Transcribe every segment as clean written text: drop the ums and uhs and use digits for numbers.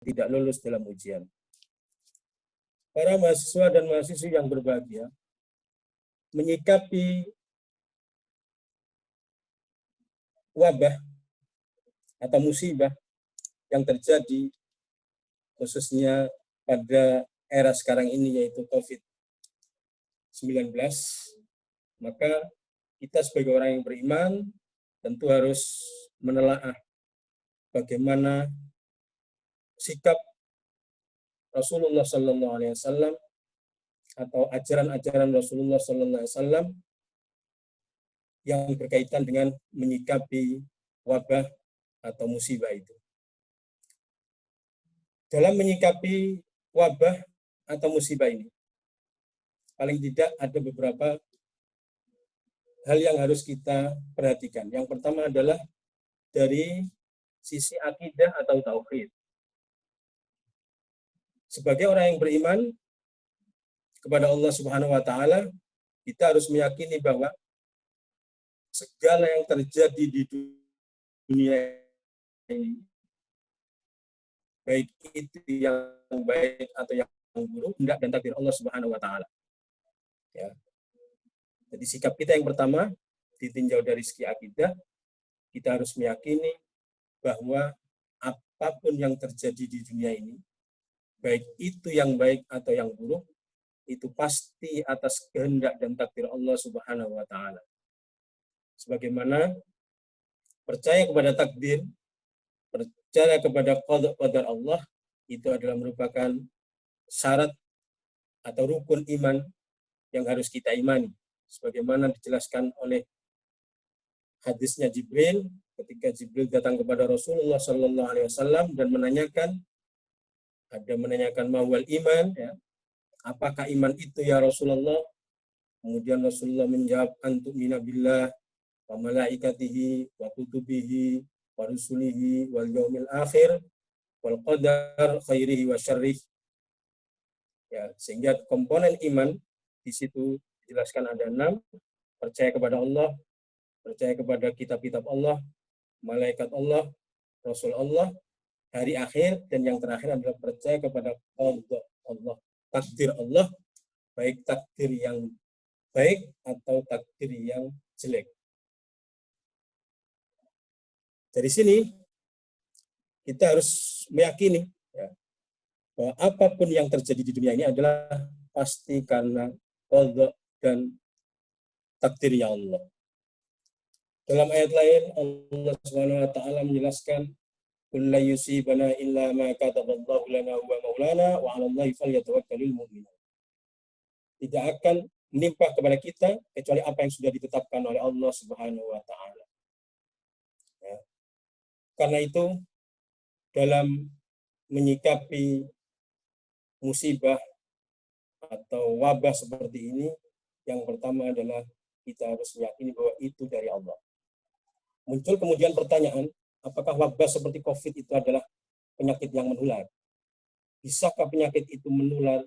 tidak lulus dalam ujian. Para mahasiswa dan mahasiswi yang berbahagia, menyikapi wabah atau musibah yang terjadi khususnya pada era sekarang ini yaitu COVID-19, maka kita sebagai orang yang beriman tentu harus menelaah bagaimana sikap Rasulullah Sallallahu Alaihi Wasallam atau ajaran-ajaran Rasulullah Sallallahu Alaihi Wasallam yang berkaitan dengan menyikapi wabah atau musibah itu. Dalam menyikapi wabah atau musibah ini, paling tidak ada beberapa hal yang harus kita perhatikan. Yang pertama adalah dari sisi akidah atau tauhid. Sebagai orang yang beriman kepada Allah Subhanahu wa taala, kita harus meyakini bahwa segala yang terjadi di dunia ini, baik itu yang baik atau yang buruk, hendak dan takdir Allah Subhanahu wa taala. Ya. Jadi sikap kita yang pertama ditinjau dari segi akidah, kita harus meyakini bahwa apapun yang terjadi di dunia ini, baik itu yang baik atau yang buruk, itu pasti atas kehendak dan takdir Allah Subhanahu wa taala. Sebagaimana percaya kepada takdir, percaya kepada qadar Allah, itu adalah merupakan syarat atau rukun iman yang harus kita imani. Sebagaimana dijelaskan oleh hadisnya Jibril, ketika Jibril datang kepada Rasulullah Sallallahu Alaihi Wasallam dan menanyakan mahwal iman, ya, apakah iman itu ya Rasulullah? Kemudian Rasulullah menjawab, antu'mina billah wa malaikatihi wa kutubihi wa rusulihi wal yaumil akhir wal qadar khairihi wa syarrih. Ya, sehingga komponen iman di situ dijelaskan ada 6, percaya kepada Allah, percaya kepada kitab-kitab Allah, malaikat Allah, Rasul Allah, hari akhir, dan yang terakhir adalah percaya kepada Allah, takdir Allah, baik takdir yang baik atau takdir yang jelek. Dari sini kita harus meyakini, ya, bahwa apapun yang terjadi di dunia ini adalah pasti karena qada dan takdirnya Allah. Dalam ayat lain Allah Subhanahu wa taala menjelaskan, "Qul la yusibana illa ma kataballahu lana wa maulana wa 'alallahi falyatawakkalul mu'minun." Tidak akan menimpa kepada kita kecuali apa yang sudah ditetapkan oleh Allah Subhanahu wa taala. Ya. Karena itu dalam menyikapi musibah atau wabah seperti ini, yang pertama adalah kita harus meyakini bahwa itu dari Allah. Muncul kemudian pertanyaan, apakah wabah seperti COVID itu adalah penyakit yang menular? Bisakah penyakit itu menular?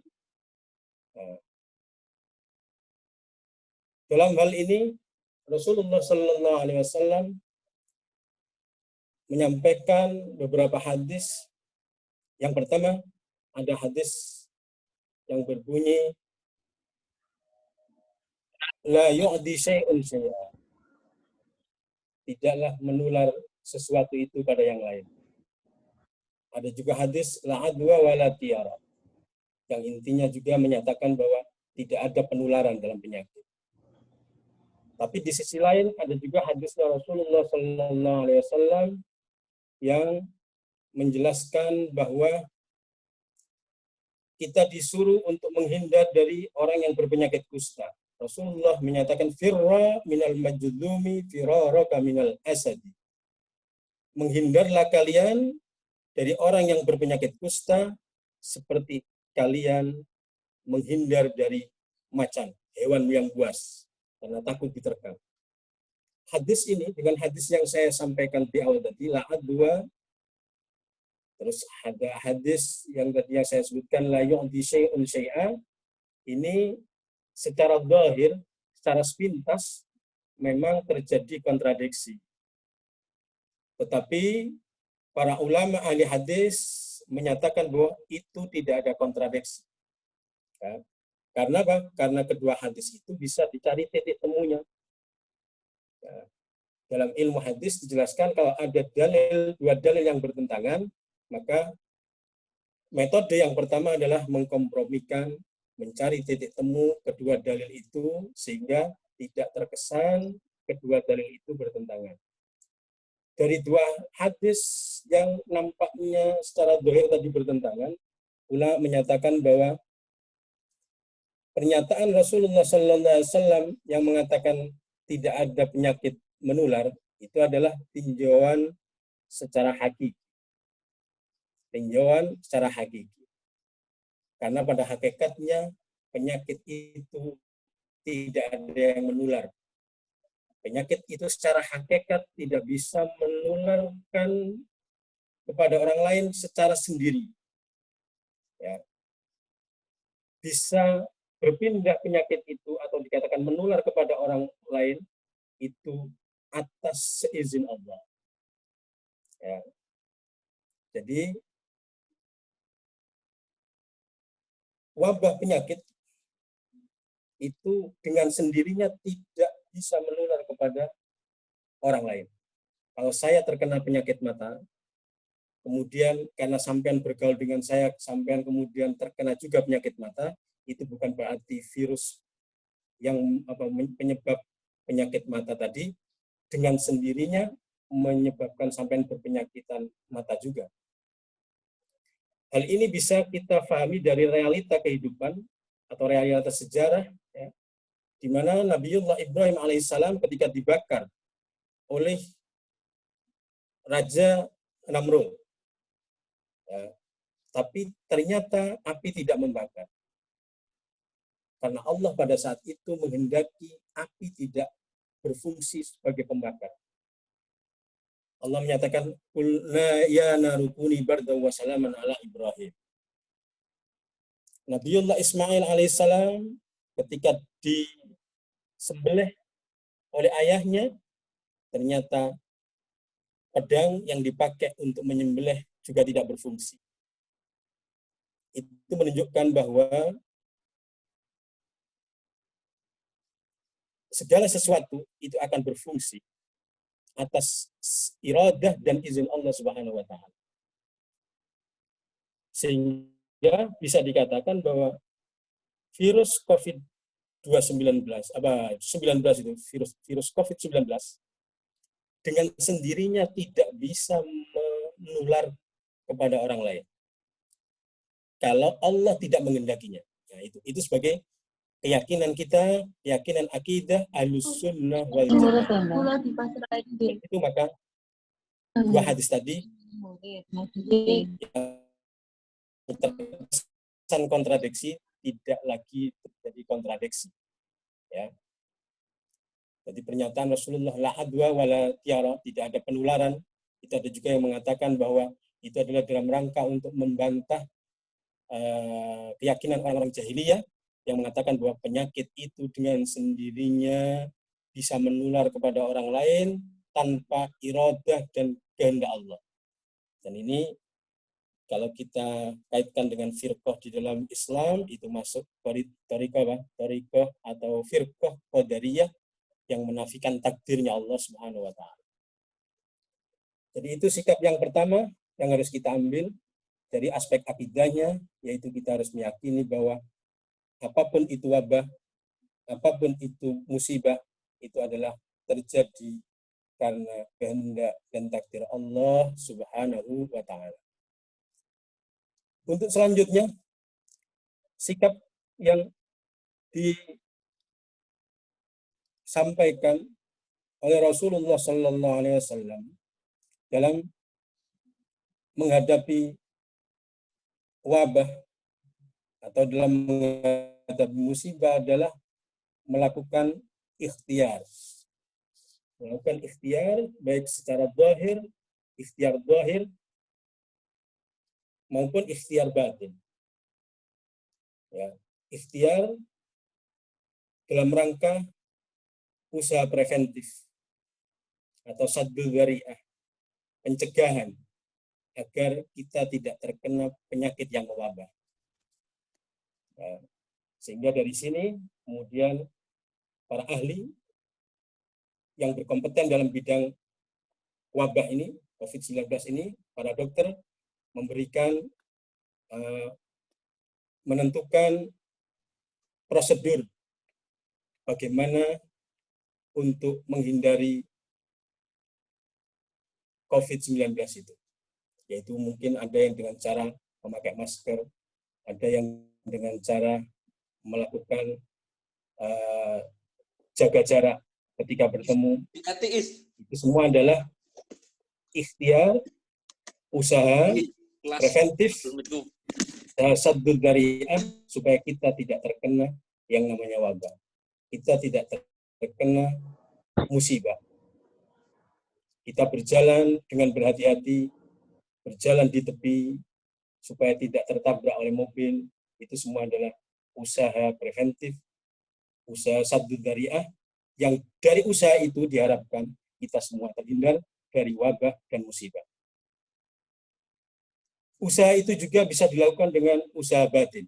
Dalam hal ini, Rasulullah Sallallahu Alaihi Wasallam menyampaikan beberapa hadis. Yang pertama, ada hadis yang berbunyi, la yu'di syai'un syai'a. Tidaklah menular sesuatu itu pada yang lain. Ada juga hadis la adwa wala tiyara, yang intinya juga menyatakan bahwa tidak ada penularan dalam penyakit. Tapi di sisi lain ada juga hadisnya Rasulullah Sallallahu Alaihi Wasallam yang menjelaskan bahwa kita disuruh untuk menghindar dari orang yang berpenyakit kusta. Rasulullah menyatakan, firra minal majdzumi firaraka minal asadi. Menghindarlah kalian dari orang yang berpenyakit kusta seperti kalian menghindar dari macan, hewan yang buas, karena takut diterkam. Hadis ini dengan hadis yang saya sampaikan di awal tadi, la adwa, terus ada hadis yang tadi yang saya sebutkan, la yu'di syai'un syai'a, ini secara zahir, secara sepintas memang terjadi kontradiksi. Tetapi para ulama ahli hadis menyatakan bahwa itu tidak ada kontradiksi. Ya. Karena apa? Karena kedua hadis itu bisa dicari titik temunya. Ya. Dalam ilmu hadis dijelaskan kalau ada dua dalil yang bertentangan, maka metode yang pertama adalah mengkompromikan, mencari titik temu kedua dalil itu sehingga tidak terkesan kedua dalil itu bertentangan. Dari dua hadis yang nampaknya secara zahir tadi bertentangan, ulama menyatakan bahwa pernyataan Rasulullah SAW yang mengatakan tidak ada penyakit menular itu adalah tinjauan secara hakiki. Tinjauan secara hakiki. Karena pada hakikatnya penyakit itu tidak ada yang menular. Penyakit itu secara hakikat tidak bisa menularkan kepada orang lain secara sendiri. Ya. Bisa berpindah penyakit itu atau dikatakan menular kepada orang lain itu atas seizin Allah. Ya. Jadi wabah penyakit itu dengan sendirinya tidak bisa menular kepada orang lain. Kalau saya terkena penyakit mata, kemudian karena sampean bergaul dengan saya, sampean kemudian terkena juga penyakit mata, itu bukan berarti virus yang penyebab penyakit mata tadi dengan sendirinya menyebabkan sampean berpenyakitan mata juga. Hal ini bisa kita pahami dari realita kehidupan atau realita sejarah, ya, di mana Nabiullah Ibrahim alaihissalam ketika dibakar oleh Raja Namrud, ya, tapi ternyata api tidak membakar. Karena Allah pada saat itu menghendaki api tidak berfungsi sebagai pembakar. Allah menyatakan, "Qulna ya narukuni bardan wa salaman ala Ibrahim." Nabiullah Ismail alaihissalam ketika disembelih oleh ayahnya, ternyata pedang yang dipakai untuk menyembelih juga tidak berfungsi. Itu menunjukkan bahwa segala sesuatu itu akan berfungsi atas iradah dan izin Allah Subhanahu wa taala. Sehingga bisa dikatakan bahwa virus COVID-19 itu virus COVID-19 dengan sendirinya tidak bisa menular kepada orang lain kalau Allah tidak menghendakinya. Nah, itu sebagai keyakinan kita, keyakinan akidah Ahlussunnah wal Jamaah. Itu maka dua hadis tadi terkesan kontradiksi tidak lagi terjadi kontradiksi. Ya. Jadi pernyataan Rasulullah la adwa wala tiara, tidak ada penularan. Itu ada juga yang mengatakan bahwa itu adalah dalam rangka untuk membantah keyakinan orang-orang jahiliyah yang mengatakan bahwa penyakit itu dengan sendirinya bisa menular kepada orang lain tanpa iradah dan kehendak Allah. Dan ini kalau kita kaitkan dengan firqah di dalam Islam, itu masuk thariqah atau firqah qadariyah yang menafikan takdirnya Allah Subhanahu wa taala. Jadi itu sikap yang pertama yang harus kita ambil dari aspek akidahnya, yaitu kita harus meyakini bahwa apapun itu wabah, apapun itu musibah, itu adalah terjadi karena kehendak dan takdir Allah Subhanahu wa taala. Untuk selanjutnya, sikap yang disampaikan oleh Rasulullah Sallallahu Alaihi Wasallam dalam menghadapi wabah atau dalam menghadapi musibah adalah melakukan ikhtiar. Melakukan ikhtiar baik secara zahir, ikhtiar zahir maupun ikhtiar batin. Ya, ikhtiar dalam rangka usaha preventif atau saddul dzari'ah, pencegahan agar kita tidak terkena penyakit yang mewabah. Sehingga dari sini kemudian para ahli yang berkompeten dalam bidang wabah ini, COVID-19 ini, para dokter memberikan, menentukan prosedur bagaimana untuk menghindari COVID-19 itu. Yaitu mungkin ada yang dengan cara memakai masker, ada yang dengan cara melakukan jaga jarak ketika bertemu. Itu semua adalah ikhtiar, usaha preventif, saddud dzari'ah, supaya kita tidak terkena yang namanya wabah. Kita tidak terkena musibah. Kita berjalan dengan berhati-hati, berjalan di tepi, supaya tidak tertabrak oleh mobil. Itu semua adalah usaha preventif, usaha saddud dzari'ah, yang dari usaha itu diharapkan kita semua terhindar dari wabah dan musibah. Usaha itu juga bisa dilakukan dengan usaha batin.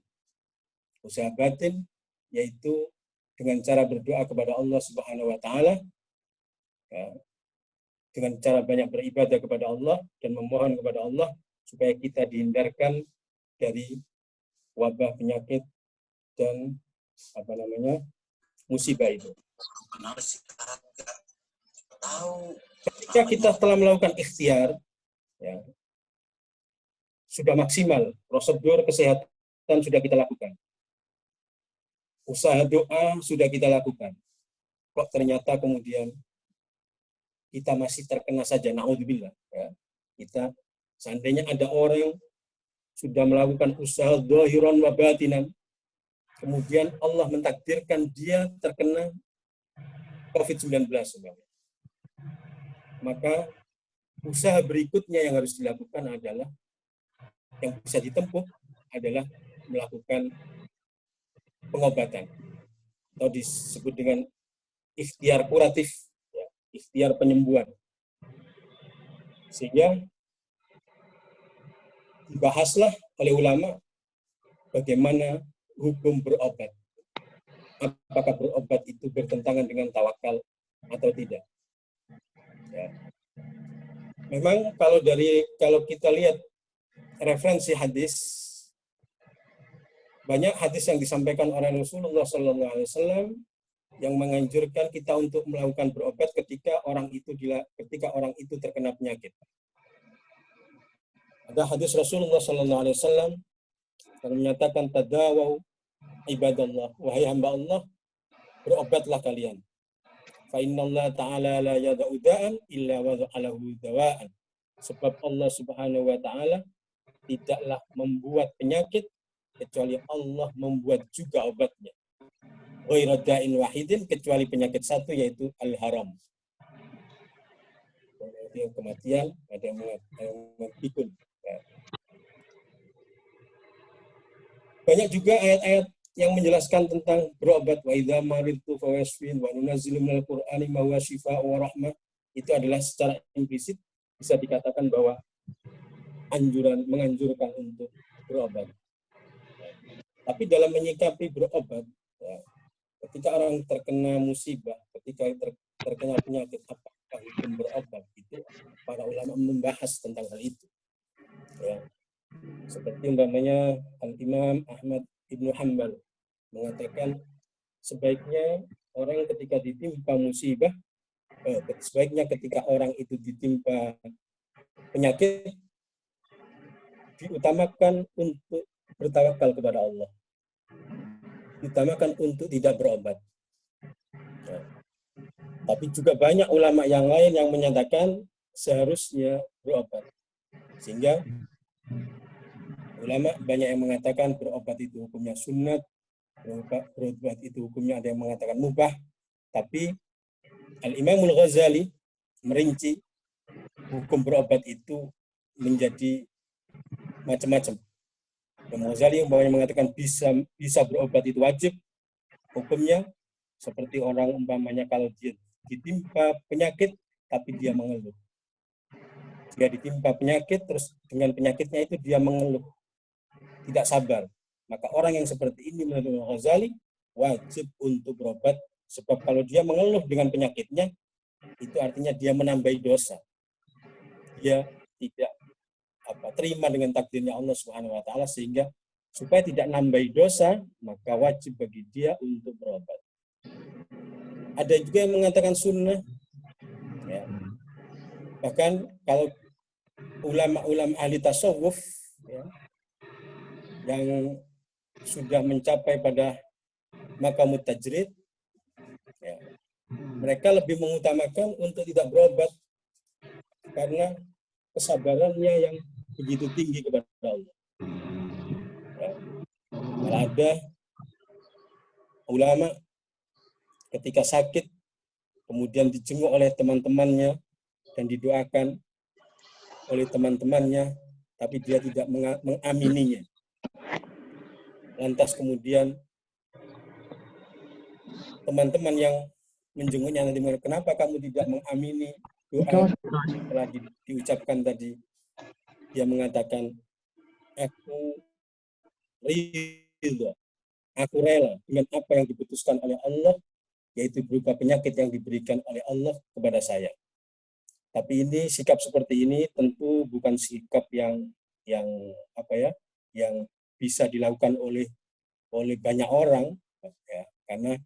Usaha batin yaitu dengan cara berdoa kepada Allah Subhanahu wa taala, dengan cara banyak beribadah kepada Allah dan memohon kepada Allah supaya kita dihindarkan dari wabah, penyakit, dan musibah itu. Ketika kita telah melakukan ikhtiar, ya, sudah maksimal, prosedur kesehatan sudah kita lakukan, usaha doa sudah kita lakukan, kok ternyata kemudian kita masih terkena saja, na'udzubillah. Ya. Kita, seandainya ada orang sudah melakukan usaha zahiran wa batinan, kemudian Allah mentakdirkan dia terkena COVID-19, maka usaha berikutnya yang harus dilakukan adalah, yang bisa ditempuh adalah melakukan pengobatan, atau disebut dengan ikhtiar kuratif, ya, ikhtiar penyembuhan. Sehingga dibahaslah oleh ulama bagaimana hukum berobat. Apakah berobat itu bertentangan dengan tawakal atau tidak? Ya. Memang kalau kita lihat referensi hadis, banyak hadis yang disampaikan oleh Rasulullah SAW yang menganjurkan kita untuk melakukan berobat ketika orang itu terkena penyakit. Ada hadis Rasulullah SAW yang menyatakan, tadawau ibadallah, wahai hamba Allah, berobatlah kalian. Fa innallaha ta'ala la yada'u da'an illa wada'alahu dawa'an. Sebab Allah Subhanahu wa taala tidaklah membuat penyakit kecuali Allah membuat juga obatnya. Ghairu da'in wahidin, kecuali penyakit satu, yaitu al-haram. Yang kematian, ada yang memikul. Banyak juga ayat-ayat yang menjelaskan tentang berobat. Wa idza maridtu fawashfin wa nunazzilu minal qur'ani ma huwa shifaa'un wa rahmah. Itu adalah secara implisit bisa dikatakan bahwa menganjurkan untuk berobat. Tapi dalam menyikapi berobat, ya, ketika orang terkena musibah, ketika terkena penyakit, apakah hukum berobat, itu para ulama membahas tentang hal itu. Ya. Seperti umpamanya Al-Imam Ahmad Ibnu Hanbal mengatakan sebaiknya orang ketika ditimpa musibah, sebaiknya ketika orang itu ditimpa penyakit, diutamakan untuk bertawakal kepada Allah, diutamakan untuk tidak berobat. Ya. Tapi juga banyak ulama yang lain yang menyatakan seharusnya berobat. Sehingga ulama banyak yang mengatakan berobat itu hukumnya sunnat, berobat itu hukumnya ada yang mengatakan mubah. Tapi Al-Imamul Ghazali merinci hukum berobat itu menjadi macam-macam. Imam Ghazali yang mengatakan bisa berobat itu wajib hukumnya, seperti orang umpamanya kalau dia ditimpa penyakit tapi dia mengeluh, Dia ditimpa penyakit, terus dengan penyakitnya itu dia mengeluh, tidak sabar. Maka orang yang seperti ini menurut Ghazali wajib untuk berobat, sebab kalau dia mengeluh dengan penyakitnya, itu artinya dia menambahi dosa. Dia tidak terima dengan takdirnya Allah Subhanahu wa taala, sehingga supaya tidak nambahi dosa, maka wajib bagi dia untuk berobat. Ada juga yang mengatakan sunnah, ya. Bahkan kalau ulama-ulama ahli tasawuf, ya, yang sudah mencapai pada maqamut tajrid, ya, mereka lebih mengutamakan untuk tidak berobat karena kesabarannya yang begitu tinggi kepada Allah. Ya. Malah ada ulama ketika sakit kemudian dijenguk oleh teman-temannya dan didoakan oleh teman-temannya, tapi dia tidak mengamininya. Lantas kemudian teman-teman yang menjenguknya nanti, kenapa kamu tidak mengamini doa telah diucapkan tadi? Dia mengatakan, aku ridho, aku rela dengan apa yang diputuskan oleh Allah, yaitu berupa penyakit yang diberikan oleh Allah kepada saya. Tapi ini sikap seperti ini tentu bukan sikap yang bisa dilakukan oleh banyak orang, ya, karena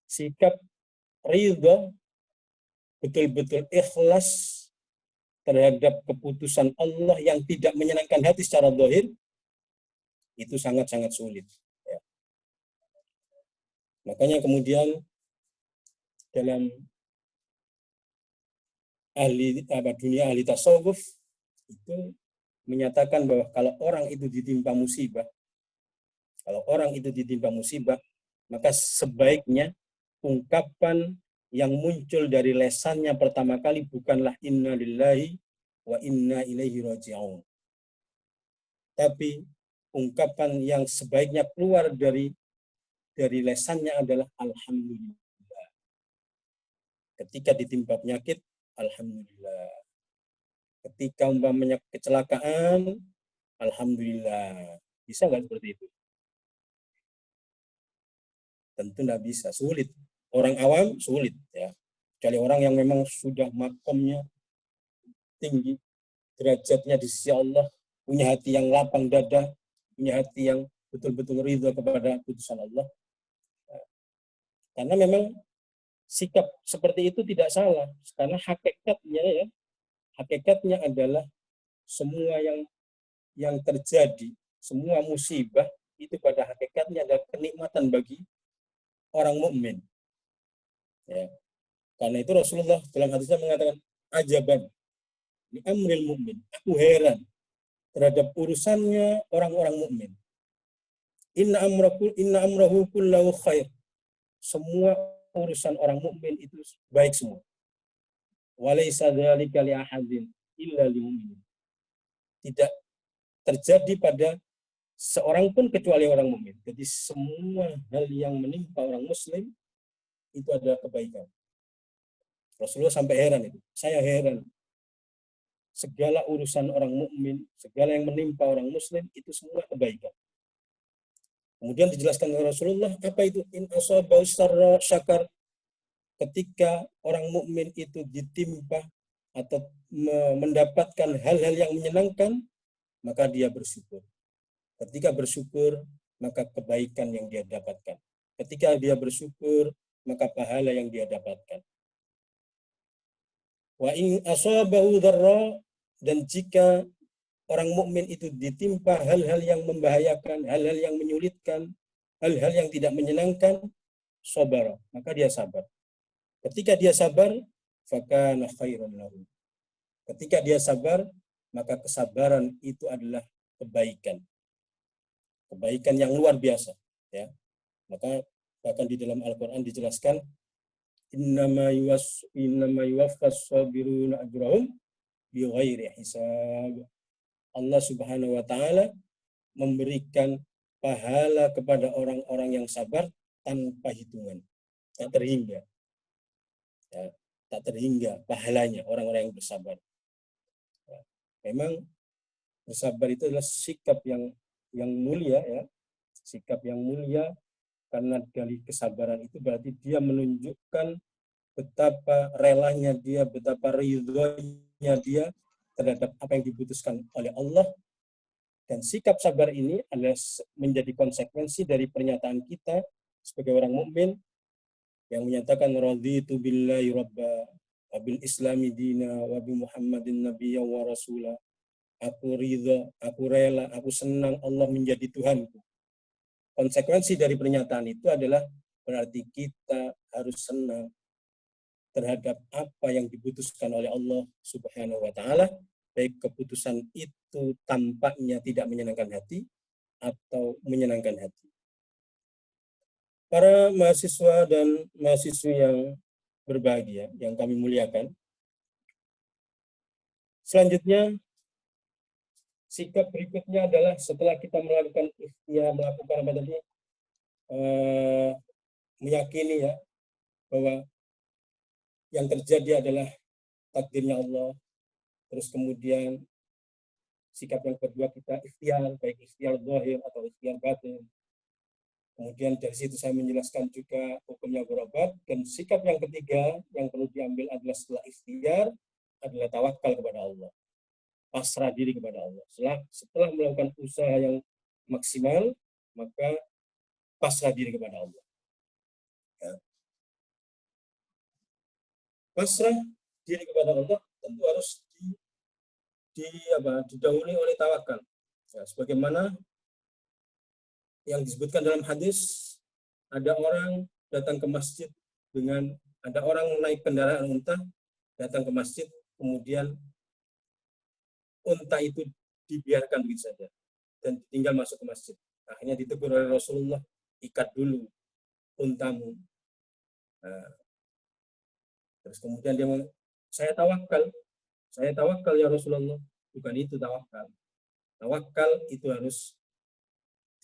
sikap ridho, betul-betul ikhlas terhadap keputusan Allah yang tidak menyenangkan hati secara zahir, itu sangat-sangat sulit. Ya. Makanya kemudian dalam dunia ahli tasawuf itu menyatakan bahwa kalau orang itu ditimpa musibah, maka sebaiknya ungkapan yang muncul dari lesannya pertama kali bukanlah inna lillahi wa inna ilaihi raji'un, tapi ungkapan yang sebaiknya keluar dari lesannya adalah alhamdulillah. Ketika ditimpa penyakit, alhamdulillah. Ketika umpamanya kecelakaan, alhamdulillah. Bisa nggak seperti itu? Tentu nggak bisa, sulit. Orang awam sulit, ya. Kecuali orang yang memang sudah makomnya tinggi, derajatnya di sisi Allah, punya hati yang lapang dada, punya hati yang betul-betul ridho kepada putusan Allah. Karena memang sikap seperti itu tidak salah, karena hakikatnya adalah semua yang terjadi, semua musibah itu pada hakikatnya adalah kenikmatan bagi orang mukmin. Ya. Karena itu Rasulullah dalam hadisnya mengatakan, ajaban li amril mukmin, aku heran terhadap urusannya orang-orang mukmin. Inna amrahu kullahu khair. Semua urusan orang mukmin itu baik semua. Walaysa dzalika li ahadin illa lil mu'min. Tidak terjadi pada seorang pun kecuali orang mukmin. Jadi semua hal yang menimpa orang muslim itu adalah kebaikan. Rasulullah sampai heran itu. Saya heran. Segala urusan orang mukmin, segala yang menimpa orang muslim itu semua kebaikan. Kemudian dijelaskan oleh Rasulullah, apa itu in asabahu sarra syakar, ketika orang mukmin itu ditimpa atau mendapatkan hal-hal yang menyenangkan, maka dia bersyukur. Ketika bersyukur, maka kebaikan yang dia dapatkan. Ketika dia bersyukur, maka pahala yang dia dapatkan. Wa in asabahu dharra, dan jika orang mukmin itu ditimpa hal-hal yang membahayakan, hal-hal yang menyulitkan, hal-hal yang tidak menyenangkan, sabar, maka dia sabar. Ketika dia sabar, fakana khairan lahu. Ketika dia sabar, maka kesabaran itu adalah kebaikan. Kebaikan yang luar biasa, ya. Maka bahkan di dalam Al-Qur'an dijelaskan, innama yuwaffas sabiruna ajrahum bighairi hisab. Allah Subhanahu wa taala memberikan pahala kepada orang-orang yang sabar tanpa hitungan, tak terhingga. Ya, tak terhingga pahalanya orang-orang yang bersabar. Ya. memang bersabar itu adalah sikap yang mulia ya, sikap yang mulia, karena dari kesabaran itu berarti dia menunjukkan betapa relanya dia, betapa ridhonya dia terhadap apa yang diputuskan oleh Allah. Dan sikap sabar ini adalah menjadi konsekuensi dari pernyataan kita sebagai orang mukmin yang menyatakan raditu billahi rabba wa bil islami dina wa bi muhammadin nabiyya wa rasula. Aku ridha, aku rela, aku senang Allah menjadi Tuhanku. Konsekuensi dari pernyataan itu adalah berarti kita harus senang terhadap apa yang diputuskan oleh Allah Subhanahu wa taala, baik keputusan itu tampaknya tidak menyenangkan hati atau menyenangkan hati. Para mahasiswa dan mahasiswi yang berbahagia, yang kami muliakan, selanjutnya sikap berikutnya adalah setelah kita melakukan ikhtiar, melakukan apa tadi, meyakini ya bahwa yang terjadi adalah takdirnya Allah. Terus kemudian sikap yang kedua kita ikhtiar, baik ikhtiar zahir atau ikhtiar batin. Kemudian dari situ saya menjelaskan juga hukumnya berobat. Dan sikap yang ketiga yang perlu diambil adalah setelah ikhtiar adalah tawakal kepada Allah. Pasrah diri kepada Allah. Setelah melakukan usaha yang maksimal, maka pasrah diri kepada Allah. Ya. Pasrah diri kepada Allah tentu harus didahului oleh tawakal. Ya, sebagaimana yang disebutkan dalam hadis, ada orang datang ke masjid ada orang naik kendaraan unta, datang ke masjid, kemudian unta itu dibiarkan begitu saja dan tinggal masuk ke masjid. Akhirnya ditegur oleh Rasulullah, ikat dulu untamu. Nah, terus kemudian dia saya tawakal ya Rasulullah. Bukan itu tawakal. Tawakal itu harus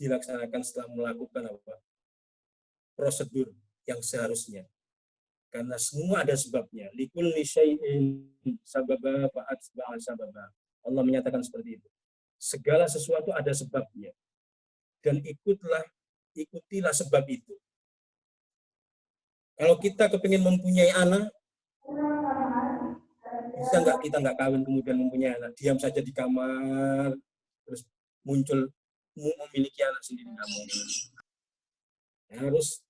dilaksanakan setelah melakukan prosedur yang seharusnya. Karena semua ada sebabnya. Likulli syai'in sababa fa'atba'a sababa. Allah menyatakan seperti itu. Segala sesuatu ada sebabnya. Dan ikutilah sebab itu. Kalau kita kepingin mempunyai anak, bisa nggak kita nggak kawin kemudian mempunyai anak, diam saja di kamar, terus muncul memiliki anak sendiri? Nggak mungkin. Harus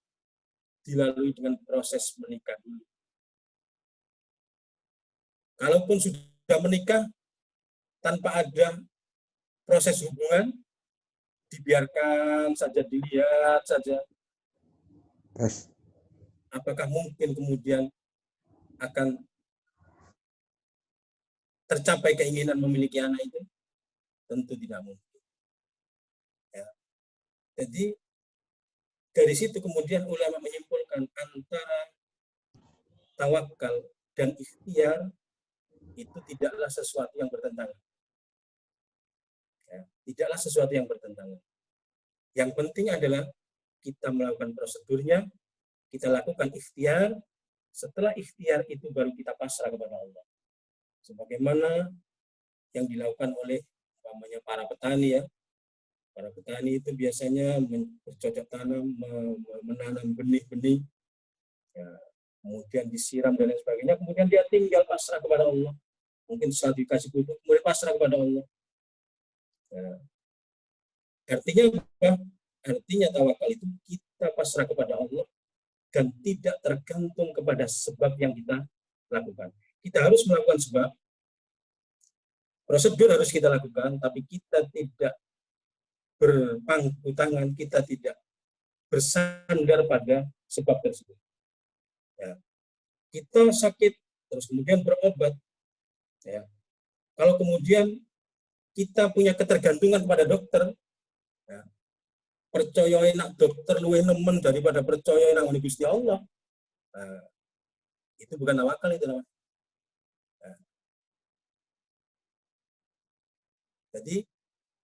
dilalui dengan proses menikah dulu. Kalaupun sudah menikah tanpa ada proses hubungan, dibiarkan saja, dilihat saja, apakah mungkin kemudian akan tercapai keinginan memiliki anak itu? Tentu tidak mungkin. Ya. Jadi dari situ kemudian ulama menyimpulkan antara tawakal dan ikhtiar itu tidaklah sesuatu yang bertentangan. Ya, tidaklah sesuatu yang bertentangan. Yang penting adalah kita melakukan prosedurnya, kita lakukan ikhtiar. Setelah ikhtiar itu baru kita pasrah kepada Allah. Sebagaimana yang dilakukan oleh para petani ya. Para petani itu biasanya bercocok tanam, menanam benih-benih, ya, kemudian disiram dan lain sebagainya, kemudian dia tinggal pasrah kepada Allah. Mungkin setelah dikasih pupuk, kemudian pasrah kepada Allah. Ya. Artinya apa? Artinya tawakal itu kita pasrah kepada Allah dan tidak tergantung kepada sebab yang kita lakukan. Kita harus melakukan sebab, prosedur harus kita lakukan, tapi kita tidak berpangku tangan, kita tidak bersandar pada sebab tersebut. Ya. Kita sakit, terus kemudian berobat. Ya. Kalau kemudian kita punya ketergantungan pada dokter, ya, percaya enak dokter luwih nemen daripada percaya enak Gusti Allah. Nah, itu bukan tawakal itu namanya. Nah. Jadi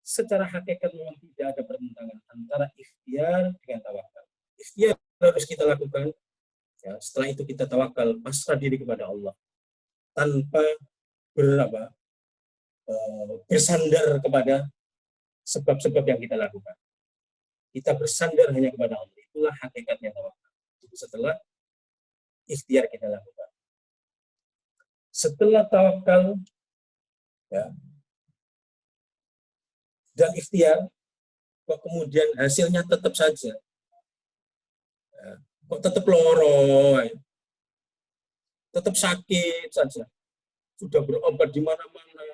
secara hakikat memang tidak ada pertentangan antara ikhtiar dengan tawakal. Ikhtiar harus kita lakukan. Ya, setelah itu kita tawakal, pasrah diri kepada Allah tanpa bersandar kepada sebab-sebab yang kita lakukan. Kita bersandar hanya kepada Allah. Itulah hakikatnya tawakal. Setelah ikhtiar kita lakukan. Setelah tawakal ya, dan ikhtiar, kok kemudian hasilnya tetap saja, ya, kok tetap loro, ya, tetap sakit saja, sudah berobat di mana-mana,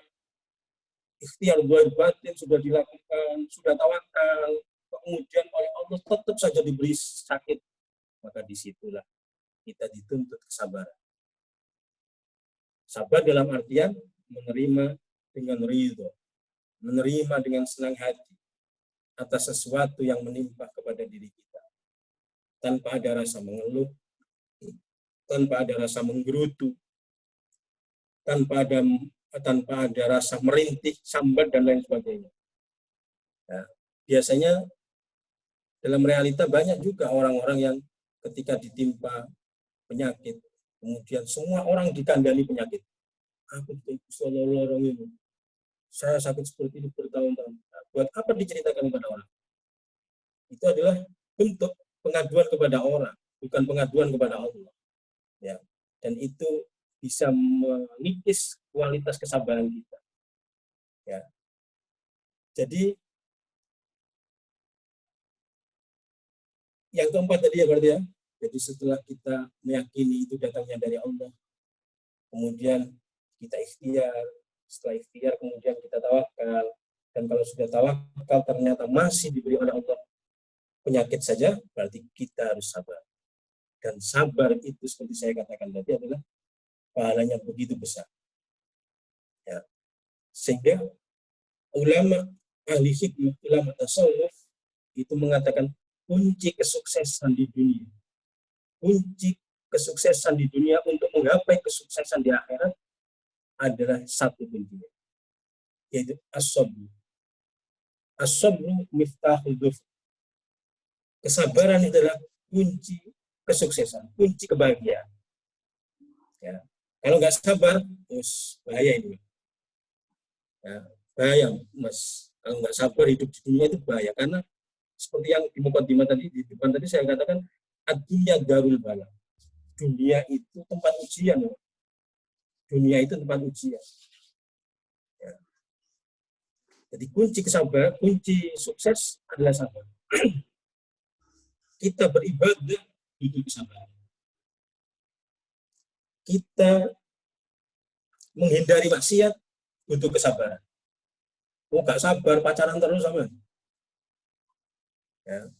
ikhtiar zahir batin sudah dilakukan, sudah tawakal, kemudian oleh Allah tetap saja diberi sakit, maka disitulah kita dituntut kesabaran. Sabar dalam artian menerima dengan ridho, menerima dengan senang hati atas sesuatu yang menimpa kepada diri kita, tanpa ada rasa mengeluh, tanpa ada rasa menggerutu, tanpa ada rasa merintih, sambat dan lain sebagainya. Ya, biasanya dalam realita banyak juga orang-orang yang ketika ditimpa penyakit, kemudian semua orang dikandani penyakit. Aku bisa lorong ini, saya sakit seperti ini bertahun-tahun. Nah, buat apa diceritakan kepada orang? Itu adalah bentuk pengaduan kepada orang, bukan pengaduan kepada Allah. Ya, dan itu bisa mengikis kualitas kesabaran kita. Ya, jadi yang keempat tadi ya berarti ya. Jadi setelah kita meyakini itu datangnya dari Allah, kemudian kita ikhtiar, setelah ikhtiar kemudian kita tawakal, dan kalau sudah tawakal ternyata masih diberi oleh Allah penyakit saja, berarti kita harus sabar. Dan sabar itu seperti saya katakan tadi adalah pahalanya begitu besar. Ya. Sehingga ulama ahli hikmah, ulama tasawuf itu mengatakan kunci kesuksesan di dunia, kunci kesuksesan di dunia untuk menggapai kesuksesan di akhirat adalah satu kuncinya, yaitu as-sabr. As-sabru miftahul dhufr. Kesabaran adalah kunci kesuksesan, kunci kebahagiaan. Ya. Kalau nggak sabar, terus bahaya ini. Ya, bahaya, Mas. Kalau nggak sabar hidup di dunia itu bahaya, karena seperti yang di mukadimah tadi, di depan tadi saya katakan, ad-dunya darul bala. Dunia itu tempat ujian. Dunia itu tempat ujian. Ya. Jadi kunci kesabaran, kunci sukses adalah sabar. Kita beribadah butuh kesabaran. Kita menghindari maksiat butuh kesabaran. Oh, gak sabar pacaran terus sama. Ya.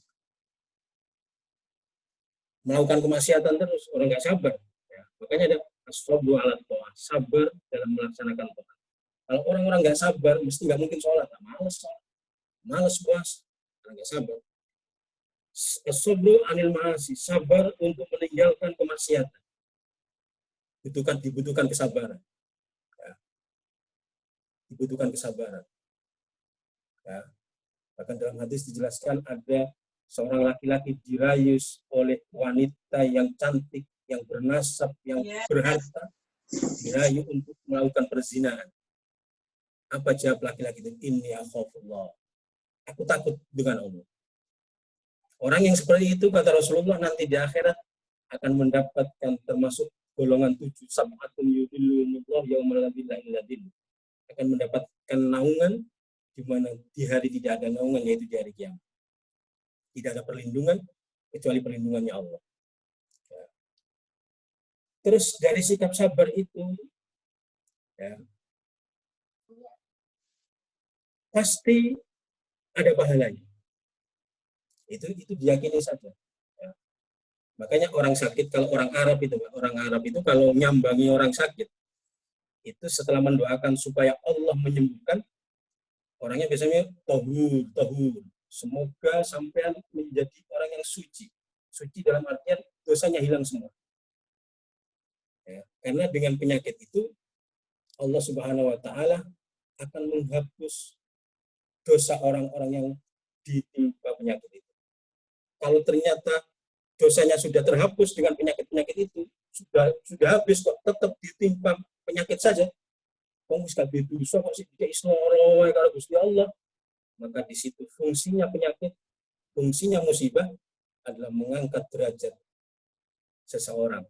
Melakukan kemaksiatan terus, orang nggak sabar. Ya. Makanya ada as-sabru ala ta'ah, sabar dalam melaksanakan ta'at. Kalau orang-orang nggak sabar, mesti nggak mungkin sholat. Males puasa, karena nggak sabar. As-sabru anil ma'asi, sabar untuk meninggalkan kemaksiatan. Dibutuhkan kesabaran. Ya. Dibutuhkan kesabaran. Ya. Bahkan dalam hadis dijelaskan ada seorang laki-laki dirayu oleh wanita yang cantik, yang bernasab, yang berharta, dirayu untuk melakukan perzinahan. Apa jawab laki-laki itu? Inni akhafullah. Aku takut dengan Allah. Orang yang seperti itu, kata Rasulullah, nanti di akhirat akan mendapatkan termasuk golongan 7 sab'atun yudhillumullah yaumal la dhilla illa dhilluh. Akan mendapatkan naungan di mana di hari tidak ada naungan, yaitu di hari kiamat. Tidak ada perlindungan kecuali perlindungannya Allah. Ya. Terus dari sikap sabar itu, ya, pasti ada pahalanya. Itu diyakini saja. Ya. Makanya orang sakit, kalau orang Arab itu kalau nyambangi orang sakit, itu setelah mendoakan supaya Allah menyembuhkan, orangnya biasanya tahur. Semoga sampean menjadi orang yang suci. Suci dalam artian dosanya hilang semua. Ya, karena dengan penyakit itu Allah Subhanahu wa taala akan menghapus dosa orang-orang yang ditimpa penyakit itu. Kalau ternyata dosanya sudah terhapus dengan penyakit-penyakit itu, sudah habis kok tetap ditimpa penyakit saja, wong wis kabeh dosa kok sik dikek isloro wae karo Gusti Allah. Maka di situ fungsinya penyakit, fungsinya musibah adalah mengangkat derajat seseorang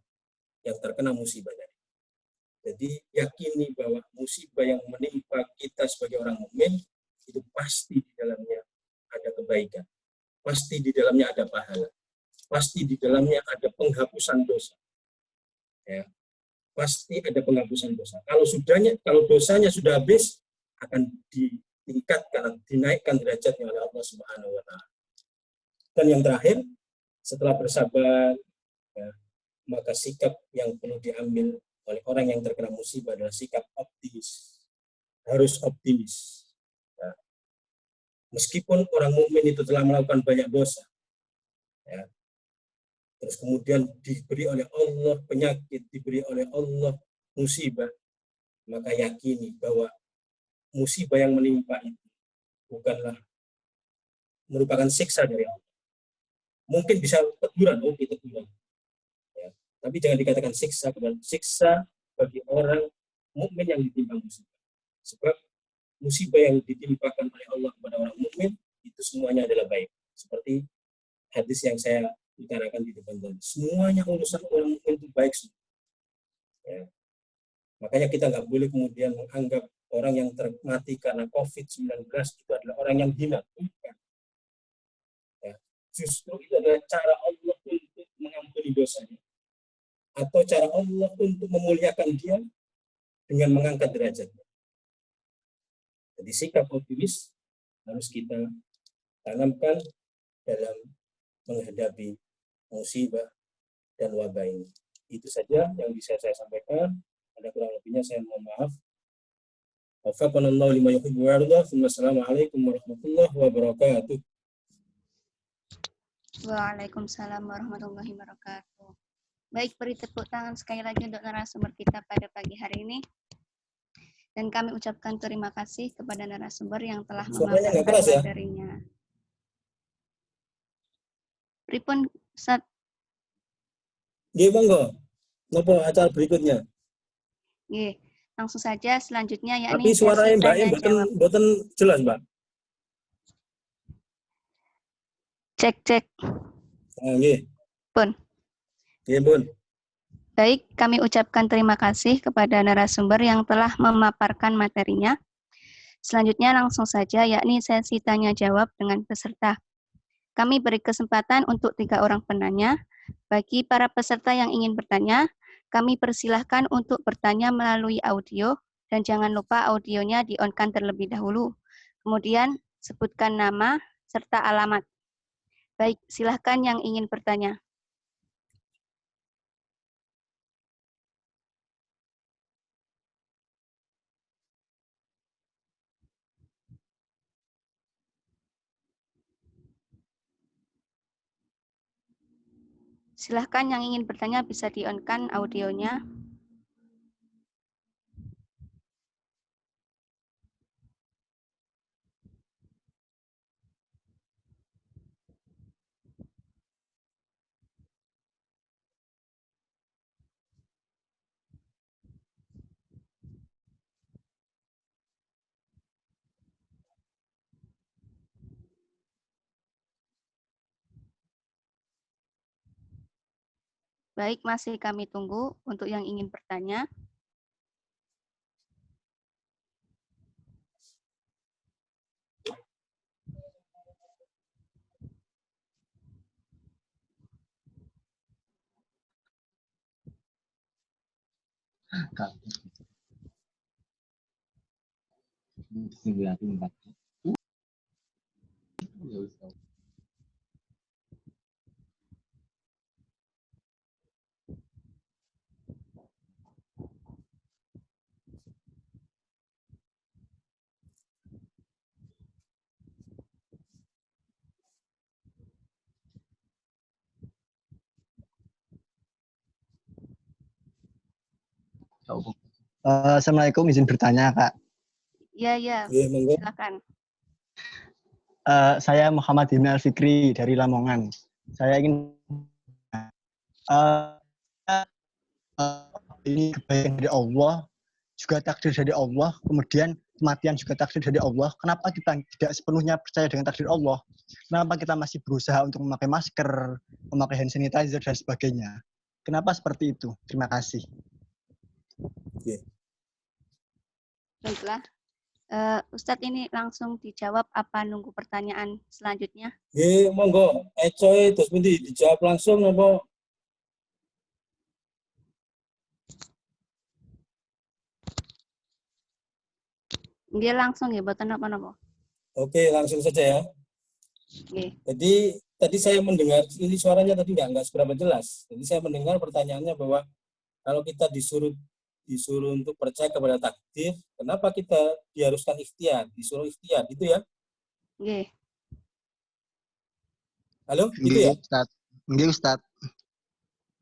yang terkena musibah. Jadi yakini bahwa musibah yang menimpa kita sebagai orang mukmin itu pasti di dalamnya ada kebaikan, pasti di dalamnya ada pahala, pasti di dalamnya ada penghapusan dosa. Ya, pasti ada penghapusan dosa. Kalau dosanya sudah habis, akan ditingkatkan, dinaikkan derajatnya oleh Allah Subhanahu wa taala. Dan yang terakhir, setelah bersabar, ya, maka sikap yang perlu diambil oleh orang yang terkena musibah adalah sikap optimis. Harus optimis. Ya. Meskipun orang mukmin itu telah melakukan banyak dosa, ya, terus kemudian diberi oleh Allah penyakit, diberi oleh Allah musibah, maka yakini bahwa musibah yang menimpa itu bukanlah merupakan siksa dari Allah. Mungkin bisa teguran, teguran. Ya. Tapi jangan dikatakan siksa, bukan siksa bagi orang mukmin yang ditimpa musibah. Sebab musibah yang ditimpakan oleh Allah kepada orang mukmin itu semuanya adalah baik. Seperti hadis yang saya utarakan di depan tadi. Semuanya urusan orang mukmin itu baik. Ya. Makanya kita nggak boleh kemudian menganggap orang yang mati karena COVID-19 itu adalah orang yang hina. Ya. Justru itu adalah cara Allah untuk mengampuni dosanya. Atau cara Allah untuk memuliakan dia dengan mengangkat derajatnya. Jadi sikap optimis harus kita tanamkan dalam menghadapi musibah dan wabah ini. Itu saja yang bisa saya sampaikan. Ada kurang lebihnya saya mohon maaf. Wafaqanallahu lima yuhibbu wa yarda. Wassalamualaikum warahmatullahi wabarakatuh. Waalaikumsalam warahmatullahi wabarakatuh. Baik, beri tepuk tangan sekali lagi untuk narasumber kita pada pagi hari ini. Dan kami ucapkan terima kasih kepada narasumber yang telah memaparkan materinya. Pripun, Ustaz? Nggih, monggo. Napa acara berikutnya? Nggih, langsung saja selanjutnya yakni tapi suaranya Mbak mboten jelas, Mbak. Cek. Nggih. Pun. Nggih, Pun. Baik, kami ucapkan terima kasih kepada narasumber yang telah memaparkan materinya. Selanjutnya langsung saja yakni sesi tanya jawab dengan peserta. Kami beri kesempatan untuk 3 orang penanya. Bagi para peserta yang ingin bertanya, kami persilahkan untuk bertanya melalui audio dan jangan lupa audionya di-on-kan terlebih dahulu. Kemudian sebutkan nama serta alamat. Baik, silahkan yang ingin bertanya. Silahkan yang ingin bertanya bisa di-on-kan audionya. Baik, masih kami tunggu untuk yang ingin bertanya. Assalamualaikum, izin bertanya, Kak. Ya, silakan. Saya Muhammad Dinal Fikri dari Lamongan. Saya ingin ini kebaikan dari Allah juga takdir dari Allah, kemudian kematian juga takdir dari Allah, kenapa kita tidak sepenuhnya percaya dengan takdir Allah? Kenapa kita masih berusaha untuk memakai masker, memakai hand sanitizer, dan sebagainya? Kenapa seperti itu? Terima kasih. Baiklah. Ustadz ini langsung dijawab apa nunggu pertanyaan selanjutnya? Monggo. Ecoy terus pundi dijawab langsung apa? Dia langsung ya, boten apa-apa. Oke, langsung saja ya. Nggih. Jadi tadi saya mendengar ini suaranya tadi nggak seberapa jelas. Jadi saya mendengar pertanyaannya bahwa kalau kita disuruh untuk percaya kepada takdir, kenapa kita diharuskan ikhtiar, disuruh ikhtiar, gitu ya? Nggih. Halo, gitu ya? Nggih, Ustaz.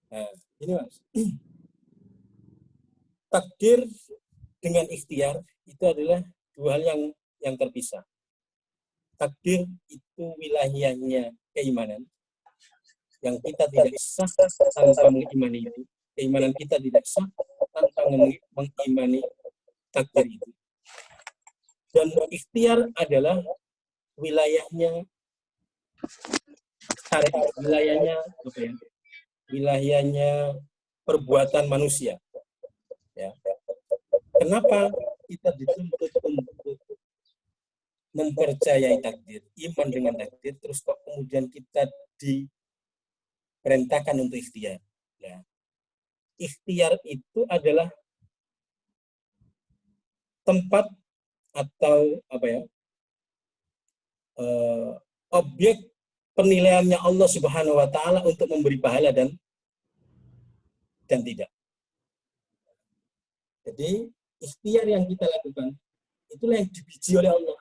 Nah, ini Mas. Takdir dengan ikhtiar itu adalah dua hal yang terpisah. Takdir itu wilayahnya keimanan yang kita tidak sah tanpa mengimani itu. Keimanan kita tidak sah tanpa mengimani takdir itu. Dan ikhtiar adalah wilayahnya syariat, wilayahnya perbuatan manusia. Ya. Kenapa kita dituntut untuk mempercayai takdir, iman dengan takdir, terus kok kemudian kita diperintahkan untuk ikhtiar? Ya. Ikhtiar itu adalah tempat atau objek penilaiannya Allah Subhanahu wa taala untuk memberi pahala dan tidak. Jadi ikhtiar yang kita lakukan itulah yang dipuji oleh Allah.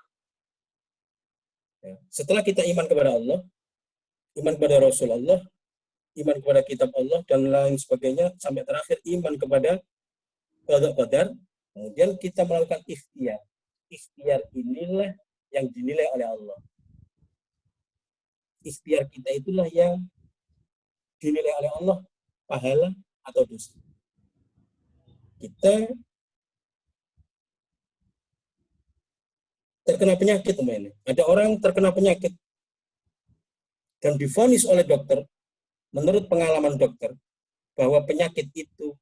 Ya. Setelah kita iman kepada Allah, iman kepada Rasulullah, iman kepada kitab Allah dan lain sebagainya, sampai terakhir iman kepada qada, kemudian kita melakukan ikhtiar. Ikhtiar inilah yang dinilai oleh Allah. Ikhtiar kita itulah yang dinilai oleh Allah pahala atau dosa. Kita terkena penyakit, teman. Ada orang terkena penyakit dan divonis oleh dokter, menurut pengalaman dokter, bahwa penyakit itu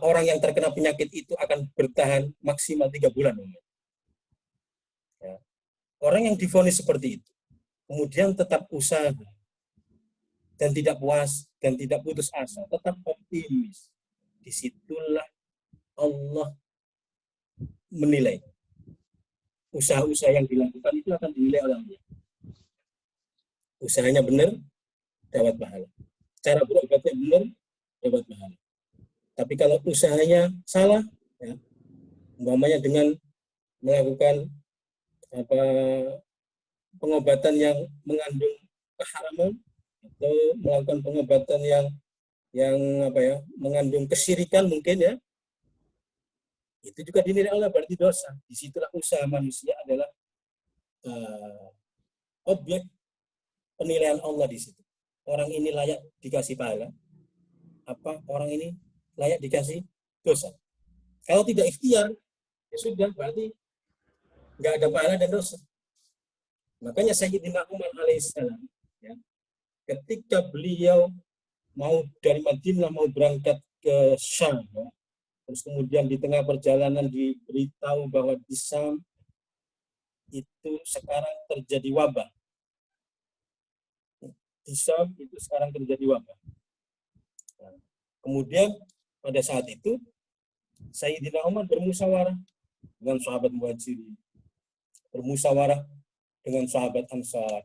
orang yang terkena penyakit itu akan bertahan maksimal 3 bulan. Ya. Orang yang divonis seperti itu, kemudian tetap usaha dan tidak puas dan tidak putus asa, tetap optimis. Disitulah Allah menilai usaha-usaha yang dilakukan itu akan dinilai oleh Allah. Usahanya benar, dapat pahala. Cara berobatnya benar, dapat pahala. Tapi kalau usahanya salah, ya, umpamanya dengan melakukan pengobatan yang mengandung keharaman atau melakukan pengobatan yang mengandung kesyirikan mungkin, ya, itu juga dinilai Allah, berarti dosa. Disitulah usaha manusia adalah objek penilaian Allah di situ. Orang ini layak dikasih pahala, apa orang ini layak dikasih dosa. Kalau tidak ikhtiar, ya sudah, berarti nggak ada pahala dan dosa. Makanya Sayyidina Umar alaihissalam, ya, ketika beliau mau dari Madinah mau berangkat ke Syam, ya, terus kemudian di tengah perjalanan diberitahu bahwa di Syam itu sekarang terjadi wabah. Di Syam itu sekarang terjadi wabah. Nah, kemudian pada saat itu Sayyidina Umar bermusyawarah dengan sahabat Muhajirin, bermusyawarah dengan sahabat Ansar.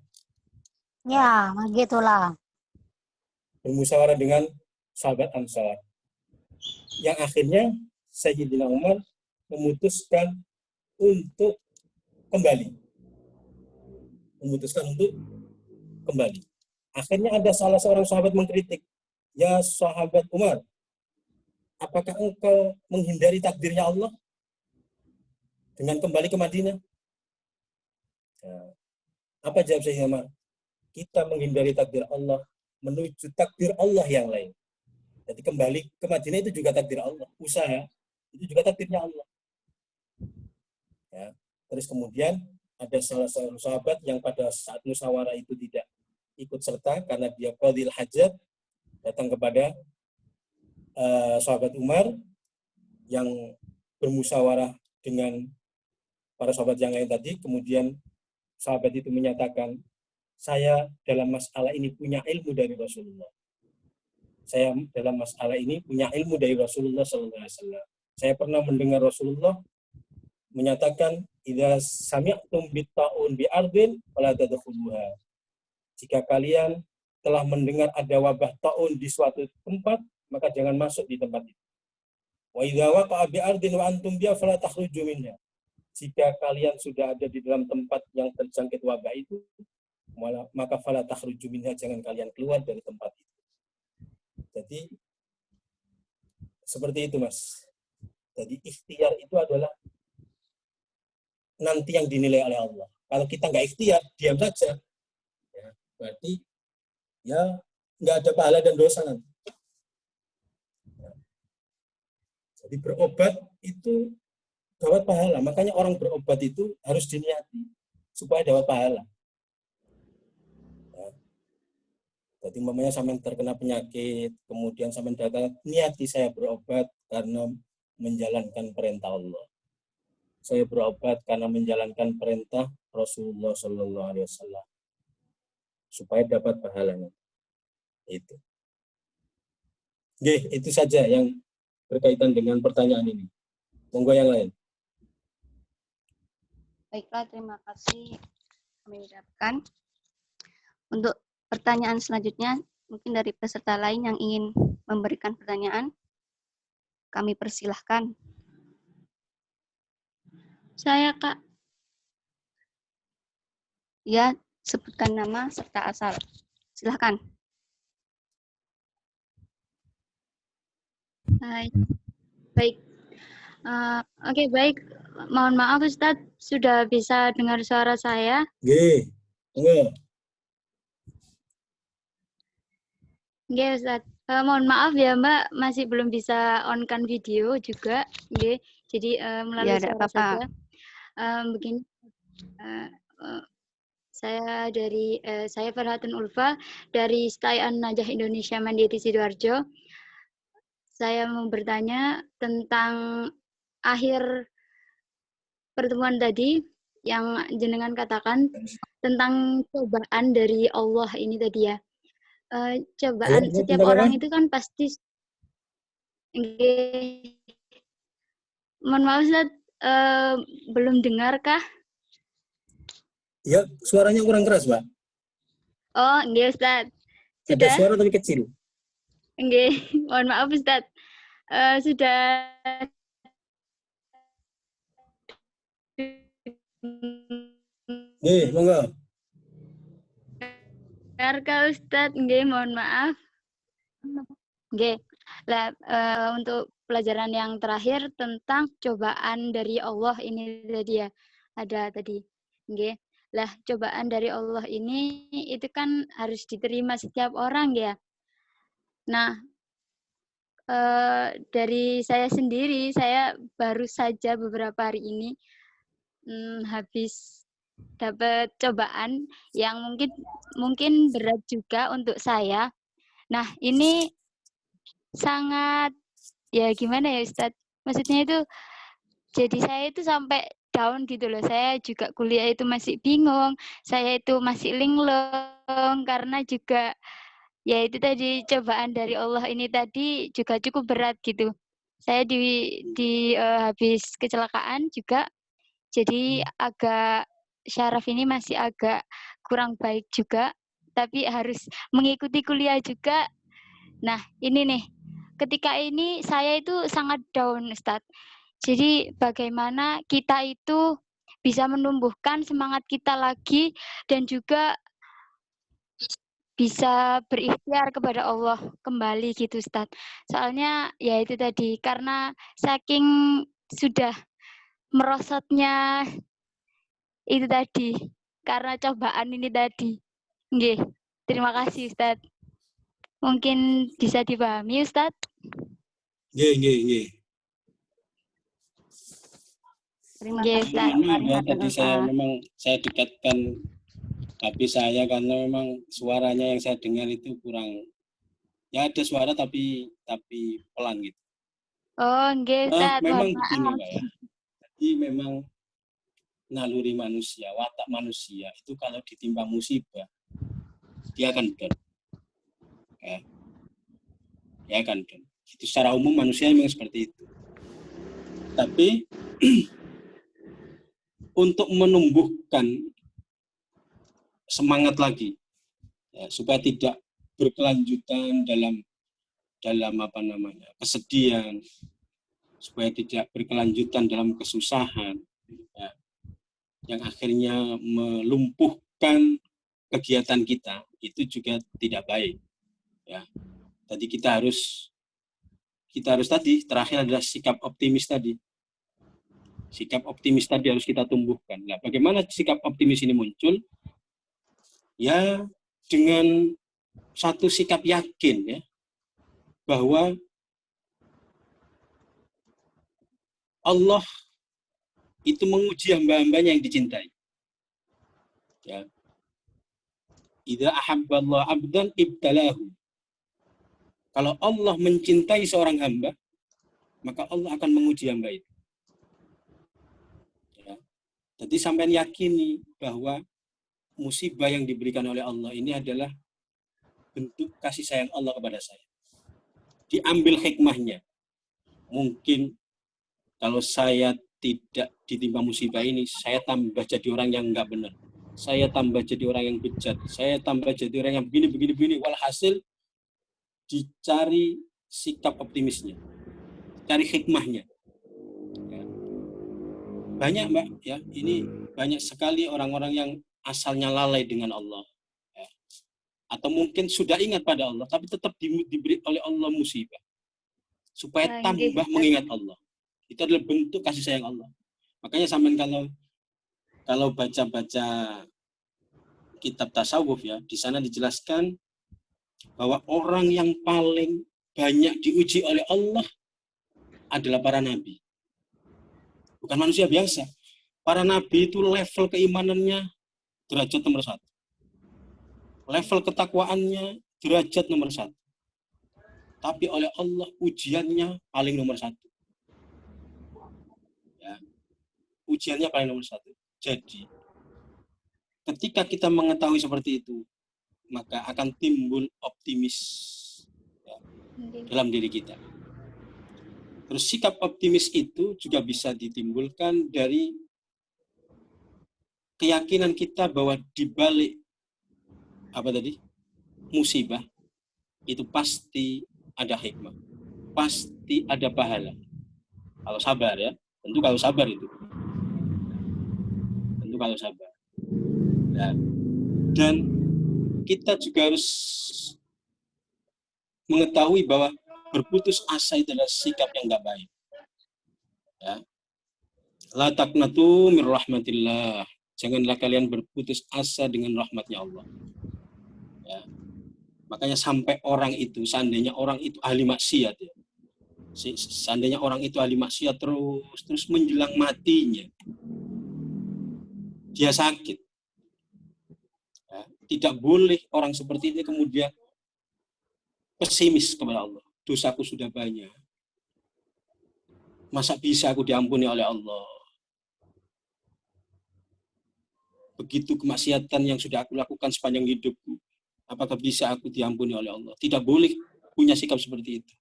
Ya, begitulah. Bermusyawarah dengan sahabat Ansar. Yang akhirnya Sayyidina Umar memutuskan untuk kembali. Akhirnya ada salah seorang sahabat mengkritik, "Ya sahabat Umar, apakah engkau menghindari takdirnya Allah dengan kembali ke Madinah?" Nah, apa jawab Sayyidina Umar? Kita menghindari takdir Allah menuju takdir Allah yang lain. Jadi kembali ke Madinah itu juga takdir Allah. Usaha itu juga takdirnya Allah. Ya. Terus kemudian ada salah seorang sahabat yang pada saat musyawarah itu tidak ikut serta karena dia qadil hajat, datang kepada sahabat Umar yang bermusyawarah dengan para sahabat yang lain tadi. Kemudian sahabat itu menyatakan, saya dalam masalah ini punya ilmu dari Rasulullah. Saya dalam masalah ini punya ilmu dari Rasulullah SAW. Saya pernah mendengar Rasulullah menyatakan, idza sami'tum bitta'un bi ardin fala tadkhuluha. Jika kalian telah mendengar ada wabah taun di suatu tempat, maka jangan masuk di tempat itu. Wa idza waqa'a bi ardin wa antum biha fala takhruju minha. Jika kalian sudah ada di dalam tempat yang terjangkit wabah itu, maka fala takhruju minha, jangan kalian keluar dari tempat itu. Jadi seperti itu, Mas. Jadi ikhtiar itu adalah nanti yang dinilai oleh Allah. Kalau kita nggak ikhtiar, diam saja, ya, berarti ya nggak ada pahala dan dosa nanti. Ya. Jadi berobat itu dapat pahala. Makanya orang berobat itu harus diniati supaya dapat pahala. Ya. Jadi umpamanya sampai terkena penyakit, kemudian sampai datang, niati saya berobat karena menjalankan perintah Allah. Saya berobat karena menjalankan perintah Rasulullah Sallallahu Alaihi Wasallam supaya dapat pahalanya. Itu. Oke, itu saja yang berkaitan dengan pertanyaan ini. Monggo yang lain. Baiklah, terima kasih kami ucapkan. Untuk pertanyaan selanjutnya, mungkin dari peserta lain yang ingin memberikan pertanyaan, kami persilahkan. Saya, Kak. Ya, sebutkan nama serta asal. Silahkan. Hai. Baik. Oke, baik. Mohon maaf, Ustadz, sudah bisa dengar suara saya? Oke. Monggo. Oke, Ustadz. Mohon maaf ya, Mbak, masih belum bisa on-kan video juga. Oke. Jadi melalui Ya, suara tidak apa-apa. saja. Begini, saya Farhatun Ulfa dari Staian Najah Indonesia Mandiri Sidoarjo. Saya mau bertanya tentang akhir pertemuan tadi yang jenengan katakan tentang cobaan dari Allah ini tadi ya. Cobaan Ayo, setiap tentang orang apa? itu kan pasti. Mohon maaf Ustaz, belum dengar kah? Ya, suaranya kurang keras, Mbak. Oh, nggih Ustaz. Ada Sudah? suara tapi kecil. Nggih, mohon maaf Ustaz. Sudah Nggih, monggo. dengar kah Ustaz? Nggih, mohon maaf. Nggih. Lah, untuk pelajaran yang terakhir tentang cobaan dari Allah ini tadi ya. Ada tadi. Nggih. Lah, cobaan dari Allah ini itu kan harus diterima setiap orang ya. Nah, dari saya sendiri, saya baru saja beberapa hari ini habis dapat cobaan yang mungkin berat juga untuk saya. Nah, ini sangat ya gimana ya Ustadz? Maksudnya itu jadi saya itu sampai down gitu loh. Saya juga kuliah itu masih bingung. Saya itu masih linglung karena juga ya itu tadi cobaan dari Allah ini tadi juga cukup berat gitu. Saya habis kecelakaan juga jadi agak syaraf ini masih agak kurang baik juga, tapi harus mengikuti kuliah juga. Nah, ini nih. Ketika ini saya itu sangat down, Ustadz. Jadi bagaimana kita itu bisa menumbuhkan semangat kita lagi dan juga bisa berikhtiar kepada Allah kembali gitu Ustaz. Soalnya ya itu tadi karena saking sudah merosotnya itu tadi karena cobaan ini tadi. Nggih. Terima kasih Ustaz. Mungkin bisa dipahami, Ustadz? Nggih. Terima Nggih, kasih Ustadz. Pak Maaf ya, Rihatul tadi saya Ustaz. dekatkan HP saya karena memang suaranya yang saya dengar itu kurang. Ya ada suara tapi pelan gitu. Oh, nggih, Ustadz. Mohon Memang begini maaf. Mbak ya. Jadi memang naluri manusia, watak manusia itu kalau ditimpa musibah dia akan down. Ya. Dia akan down. Itu secara umum manusia memang seperti itu. Tapi untuk menumbuhkan semangat lagi ya, supaya tidak berkelanjutan dalam kesedihan, supaya tidak berkelanjutan dalam kesusahan ya, yang akhirnya melumpuhkan kegiatan kita, itu juga tidak baik ya. Tadi kita harus tadi terakhir adalah sikap optimis tadi. Sikap optimis tadi harus kita tumbuhkan. Nah, bagaimana sikap optimis ini muncul? Ya, dengan satu sikap yakin ya, bahwa Allah itu menguji hamba-hambanya yang dicintai. Ya. Idza ahabballahu 'abdan ibtalahu. Kalau Allah mencintai seorang hamba, maka Allah akan menguji hamba itu. Ya. Jadi sampai yakini bahwa musibah yang diberikan oleh Allah ini adalah bentuk kasih sayang Allah kepada saya. Diambil hikmahnya. Mungkin kalau saya tidak ditimpa musibah ini, saya tambah jadi orang yang enggak benar. Saya tambah jadi orang yang bejat. Saya tambah jadi orang yang begini. Walhasil dicari sikap optimisnya. Cari hikmahnya. Ya. Banyak Mbak, ya, ini banyak sekali orang-orang yang asalnya lalai dengan Allah. Ya. Atau mungkin sudah ingat pada Allah, tapi tetap diberi oleh Allah musibah. Supaya tambah mengingat Allah. Itu adalah bentuk kasih sayang Allah. Makanya sampean kalau baca-baca kitab tasawuf ya, di sana dijelaskan bahwa orang yang paling banyak diuji oleh Allah adalah para nabi. Bukan manusia biasa. Para nabi itu level keimanannya derajat nomor 1. Level ketakwaannya derajat nomor 1. Tapi oleh Allah ujiannya paling nomor 1. Ya. Ujiannya paling nomor 1. Jadi, ketika kita mengetahui seperti itu, maka akan timbul optimis ya, dalam diri kita. Terus sikap optimis itu juga bisa ditimbulkan dari keyakinan kita bahwa di balik musibah itu pasti ada hikmah, pasti ada pahala. Kalau sabar ya, tentu kalau sabar itu. Tentu kalau sabar. Ya. Dan kita juga harus mengetahui bahwa berputus asa itu adalah sikap yang enggak baik. Ya. La taqnatu mir rahmatillah. Janganlah kalian berputus asa dengan rahmatnya Allah. Ya. Makanya sampai seandainya orang itu ahli maksiat ya. Seandainya orang itu ahli maksiat terus menjelang matinya. Dia sakit. Ya. Tidak boleh orang seperti ini kemudian pesimis kepada Allah. Dosaku sudah banyak. Masa bisa aku diampuni oleh Allah? Begitu kemaksiatan yang sudah aku lakukan sepanjang hidupku, apakah bisa aku diampuni oleh Allah? Tidak boleh punya sikap seperti itu.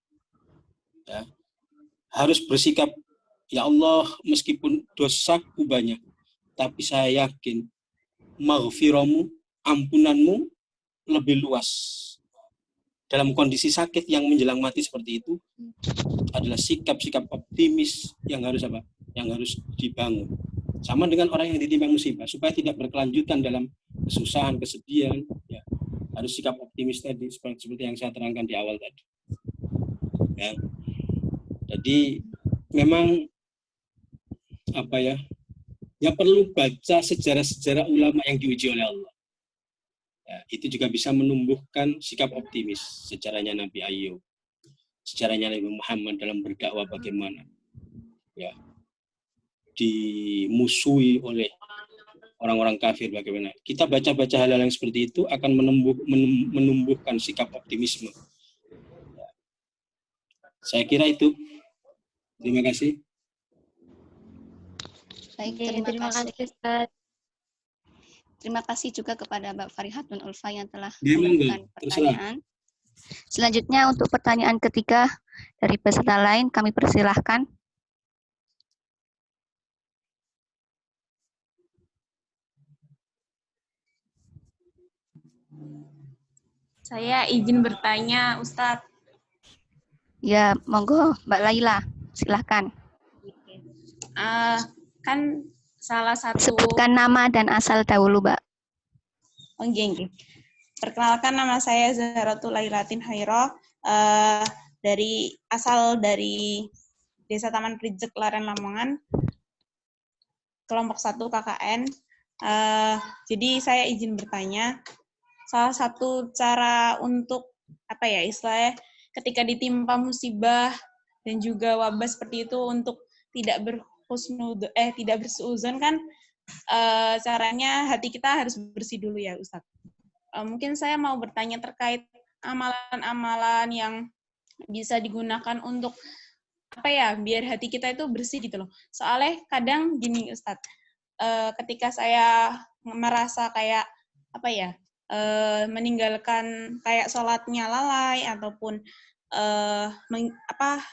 Ya. Harus bersikap, ya Allah, meskipun dosaku banyak, tapi saya yakin maghfiramu, ampunanmu lebih luas. Dalam kondisi sakit yang menjelang mati seperti itu adalah sikap-sikap optimis yang harus Yang harus dibangun. Sama dengan orang yang ditimpa musibah, supaya tidak berkelanjutan dalam kesusahan, kesedihan, ya, harus sikap optimis tadi seperti yang saya terangkan di awal tadi. Ya. Jadi memang ya perlu baca sejarah-sejarah ulama yang diuji oleh Allah. Ya, itu juga bisa menumbuhkan sikap optimis. Sejarahnya Nabi Ayub, sejarahnya Nabi Muhammad dalam berdakwah bagaimana ya dimusuhi oleh orang-orang kafir, bagaimana kita baca-baca hal-hal yang seperti itu akan menumbuhkan sikap optimisme. Ya. Saya kira itu. Terima kasih. Baik, Oke, terima kasih Ustaz. Terima kasih juga kepada Mbak Farihatun Ulfa yang telah Ya, memberikan monggo. Terserah. pertanyaan. Selanjutnya untuk pertanyaan ketiga dari peserta lain kami persilahkan. Saya izin bertanya, Ustadz. Ya, monggo Mbak Laila, silahkan. Kan salah satu... Sebutkan nama dan asal dahulu, Mbak. Oke. Perkenalkan, nama saya Zahratul Lailatin Hairo, asal dari Desa Taman Prijek, Laren, Lamongan, kelompok 1 KKN. Jadi saya izin bertanya, salah satu cara untuk istilahnya ketika ditimpa musibah dan juga wabah seperti itu untuk tidak bersuudzon kan, caranya hati kita harus bersih dulu ya Ustadz. Mungkin saya mau bertanya terkait amalan-amalan yang bisa digunakan untuk biar hati kita itu bersih gitu loh. Soalnya kadang gini Ustadz, ketika saya merasa kayak meninggalkan kayak sholatnya lalai ataupun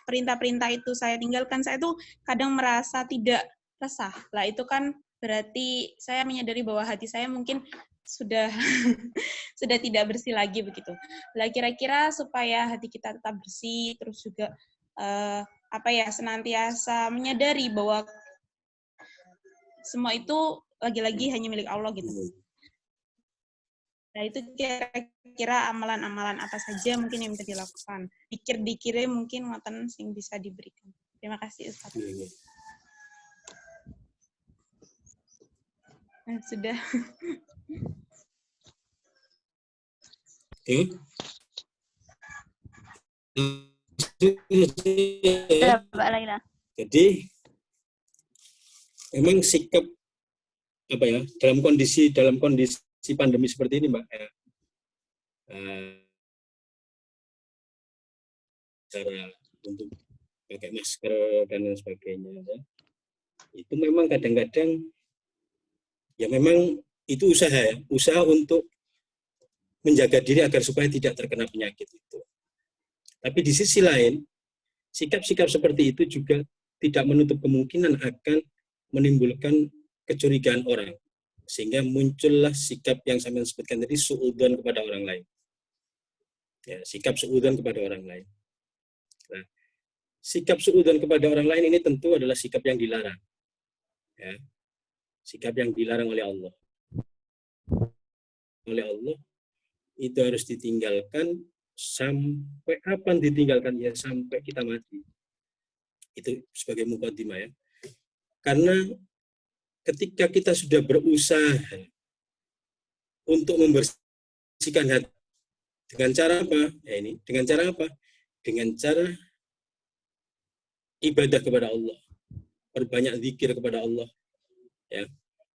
perintah-perintah itu saya tinggalkan, saya tuh kadang merasa tidak resah. Lah itu kan berarti saya menyadari bahwa hati saya mungkin sudah sudah tidak bersih lagi begitu. Lah kira-kira supaya hati kita tetap bersih, terus juga senantiasa menyadari bahwa semua itu lagi-lagi hanya milik Allah gitu. Nah itu kira-kira amalan-amalan apa saja mungkin yang bisa dilakukan. Dikir-dikirnya mungkin ngoten sing bisa diberikan. Terima kasih Ustaz. Nah, sudah. Oke. Ya, Mbak Laila. Jadi memang sikap dalam kondisi pandemi seperti ini, Mbak, cara untuk pakai masker dan lain sebagainya, ya. Itu memang kadang-kadang ya memang itu usaha untuk menjaga diri agar supaya tidak terkena penyakit itu. Tapi di sisi lain, sikap-sikap seperti itu juga tidak menutup kemungkinan akan menimbulkan kecurigaan orang. Sehingga muncullah sikap yang saya sebutkan tadi, suudzon kepada orang lain. Ya, sikap suudzon kepada orang lain. Nah, sikap suudzon kepada orang lain ini tentu adalah sikap yang dilarang. Ya, sikap yang dilarang oleh Allah. Oleh Allah, itu harus ditinggalkan sampai kapan ditinggalkan? Ya sampai kita mati. Itu sebagai muqaddimah ya. Karena ketika kita sudah berusaha untuk membersihkan hati dengan cara apa? Dengan cara apa? Dengan cara ibadah kepada Allah, perbanyak zikir kepada Allah, ya,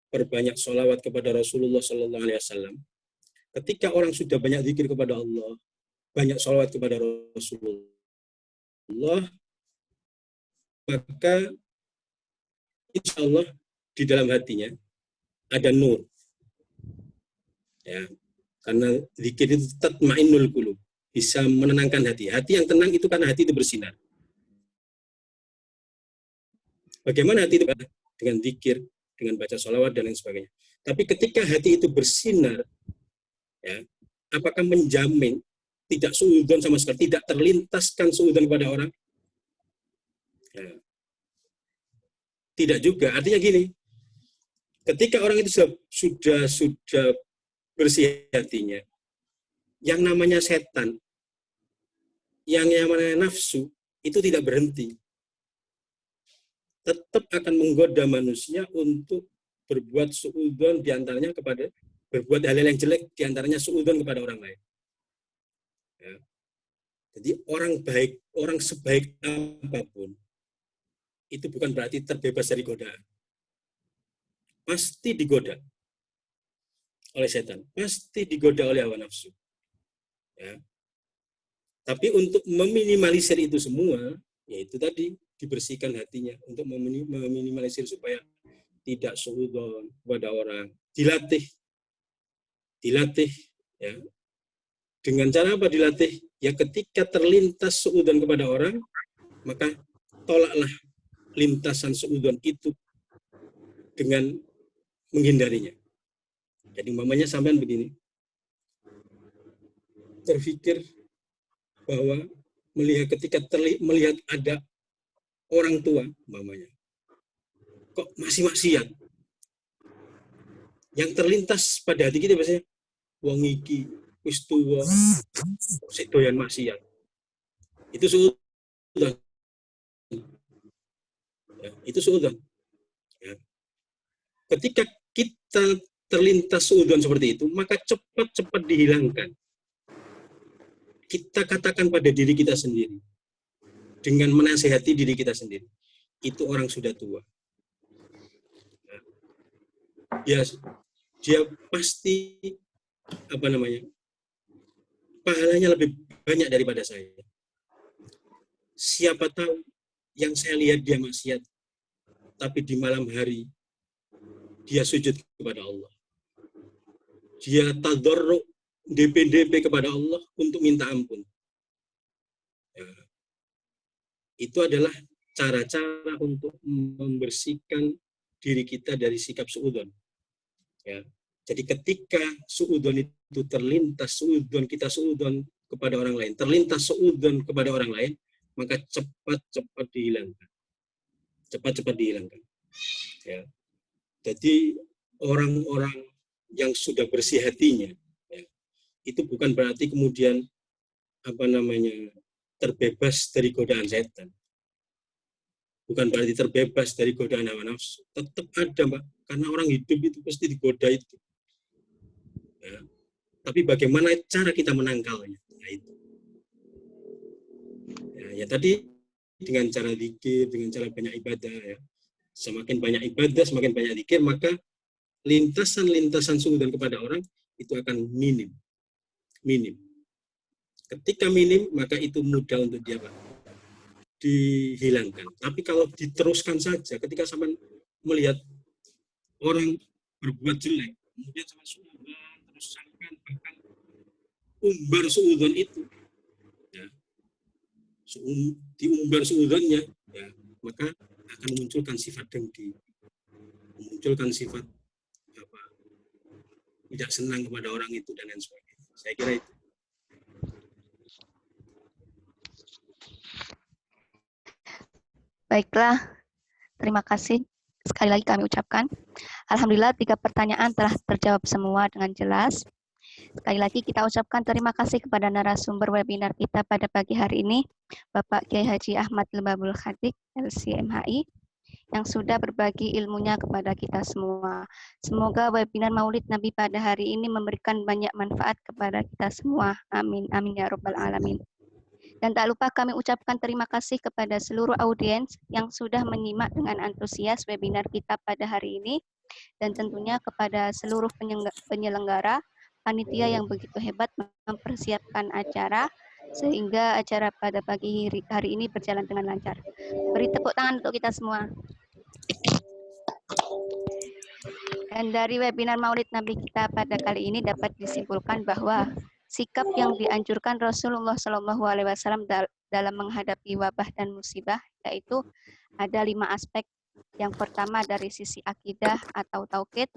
perbanyak sholawat kepada Rasulullah Sallallahu Alaihi Wasallam. Ketika orang sudah banyak zikir kepada Allah, banyak sholawat kepada Rasulullah, maka insya Allah di dalam hatinya ada nur. Ya, karena zikir itu tatma'innul qulub, bisa menenangkan hati. Hati yang tenang itu karena hati itu bersinar. Bagaimana hati itu? Dengan zikir, dengan baca sholawat dan lain sebagainya. Tapi ketika hati itu bersinar, ya, apakah menjamin tidak suudzon sama sekali, tidak terlintaskan suudzon kepada orang? Ya. Tidak juga. Artinya gini, ketika orang itu sudah bersih hatinya, yang namanya setan, yang namanya nafsu, itu tidak berhenti. Tetap akan menggoda manusia untuk berbuat suudzon diantaranya kepada berbuat hal-hal yang jelek, diantaranya suudzon kepada orang lain. Ya. Jadi orang baik, orang sebaik apapun, itu bukan berarti terbebas dari godaan. Pasti digoda oleh setan, pasti digoda oleh hawa nafsu. Ya. Tapi untuk meminimalisir itu semua, yaitu tadi dibersihkan hatinya untuk meminimalisir supaya tidak suudzon kepada orang, dilatih ya. Dengan cara apa dilatih? Ya ketika terlintas suudzon kepada orang, maka tolaklah lintasan suudzon itu dengan menghindarinya. Jadi umpamanya sampean begini, terfikir bahwa ketika melihat ada orang tua umpamanya, kok masih maksiat. Yang terlintas pada hati kita biasanya, wong iki wis tuwa sik doyan maksiat. Itu suudzon. Ya, itu suudzon. Ya. Ketika kita terlintas suudzon seperti itu, maka cepat-cepat dihilangkan. Kita katakan pada diri kita sendiri, dengan menasehati diri kita sendiri, itu orang sudah tua. Ya, dia pasti pahalanya lebih banyak daripada saya. Siapa tahu yang saya lihat dia maksiat, tapi di malam hari dia sujud kepada Allah. Dia tadarruk DP kepada Allah untuk minta ampun. Ya. Itu adalah cara-cara untuk membersihkan diri kita dari sikap suudzon. Ya. Jadi ketika suudzon itu terlintas, kita suudzon kepada orang lain, terlintas suudzon kepada orang lain, maka cepat-cepat dihilangkan. Cepat-cepat dihilangkan. Ya. Jadi orang-orang yang sudah bersih hatinya, ya, itu bukan berarti kemudian terbebas dari godaan setan. Bukan berarti terbebas dari godaan hawa nafsu. Tetap ada, Mbak. Karena orang hidup itu pasti digoda itu. Ya. Tapi bagaimana cara kita menangkalnya? Nah, itu. Ya, tadi dengan cara zikir, dengan cara banyak ibadah. Ya. Semakin banyak ibadah, semakin banyak zikir, maka lintasan-lintasan suudzon kepada orang itu akan minim. Ketika minim, maka itu mudah untuk dia dihilangkan. Tapi kalau diteruskan saja, ketika sampai melihat orang berbuat jelek, kemudian sampai suudzon, terus sampai bahkan umbar suudzon itu, ya, diumbar suudzonnya, ya, maka akan memunculkan sifat dengki, memunculkan sifat tidak senang kepada orang itu dan lain sebagainya. Saya kira itu. Baiklah, terima kasih. Sekali lagi kami ucapkan. Alhamdulillah 3 pertanyaan telah terjawab semua dengan jelas. Sekali lagi kita ucapkan terima kasih kepada narasumber webinar kita pada pagi hari ini, Bapak Kiai Haji Ahmad Lebabul Khatib, LCMHI, yang sudah berbagi ilmunya kepada kita semua. Semoga webinar Maulid Nabi pada hari ini memberikan banyak manfaat kepada kita semua. Amin. Amin ya Rabbal Alamin. Dan tak lupa kami ucapkan terima kasih kepada seluruh audiens yang sudah menyimak dengan antusias webinar kita pada hari ini, dan tentunya kepada seluruh penyelenggara, panitia yang begitu hebat mempersiapkan acara, sehingga acara pada pagi hari ini berjalan dengan lancar. Beri tepuk tangan untuk kita semua. Dan dari webinar Maulid Nabi kita pada kali ini dapat disimpulkan bahwa sikap yang dianjurkan Rasulullah SAW dalam menghadapi wabah dan musibah, yaitu ada 5 aspek. Yang pertama dari sisi akidah atau tauhid,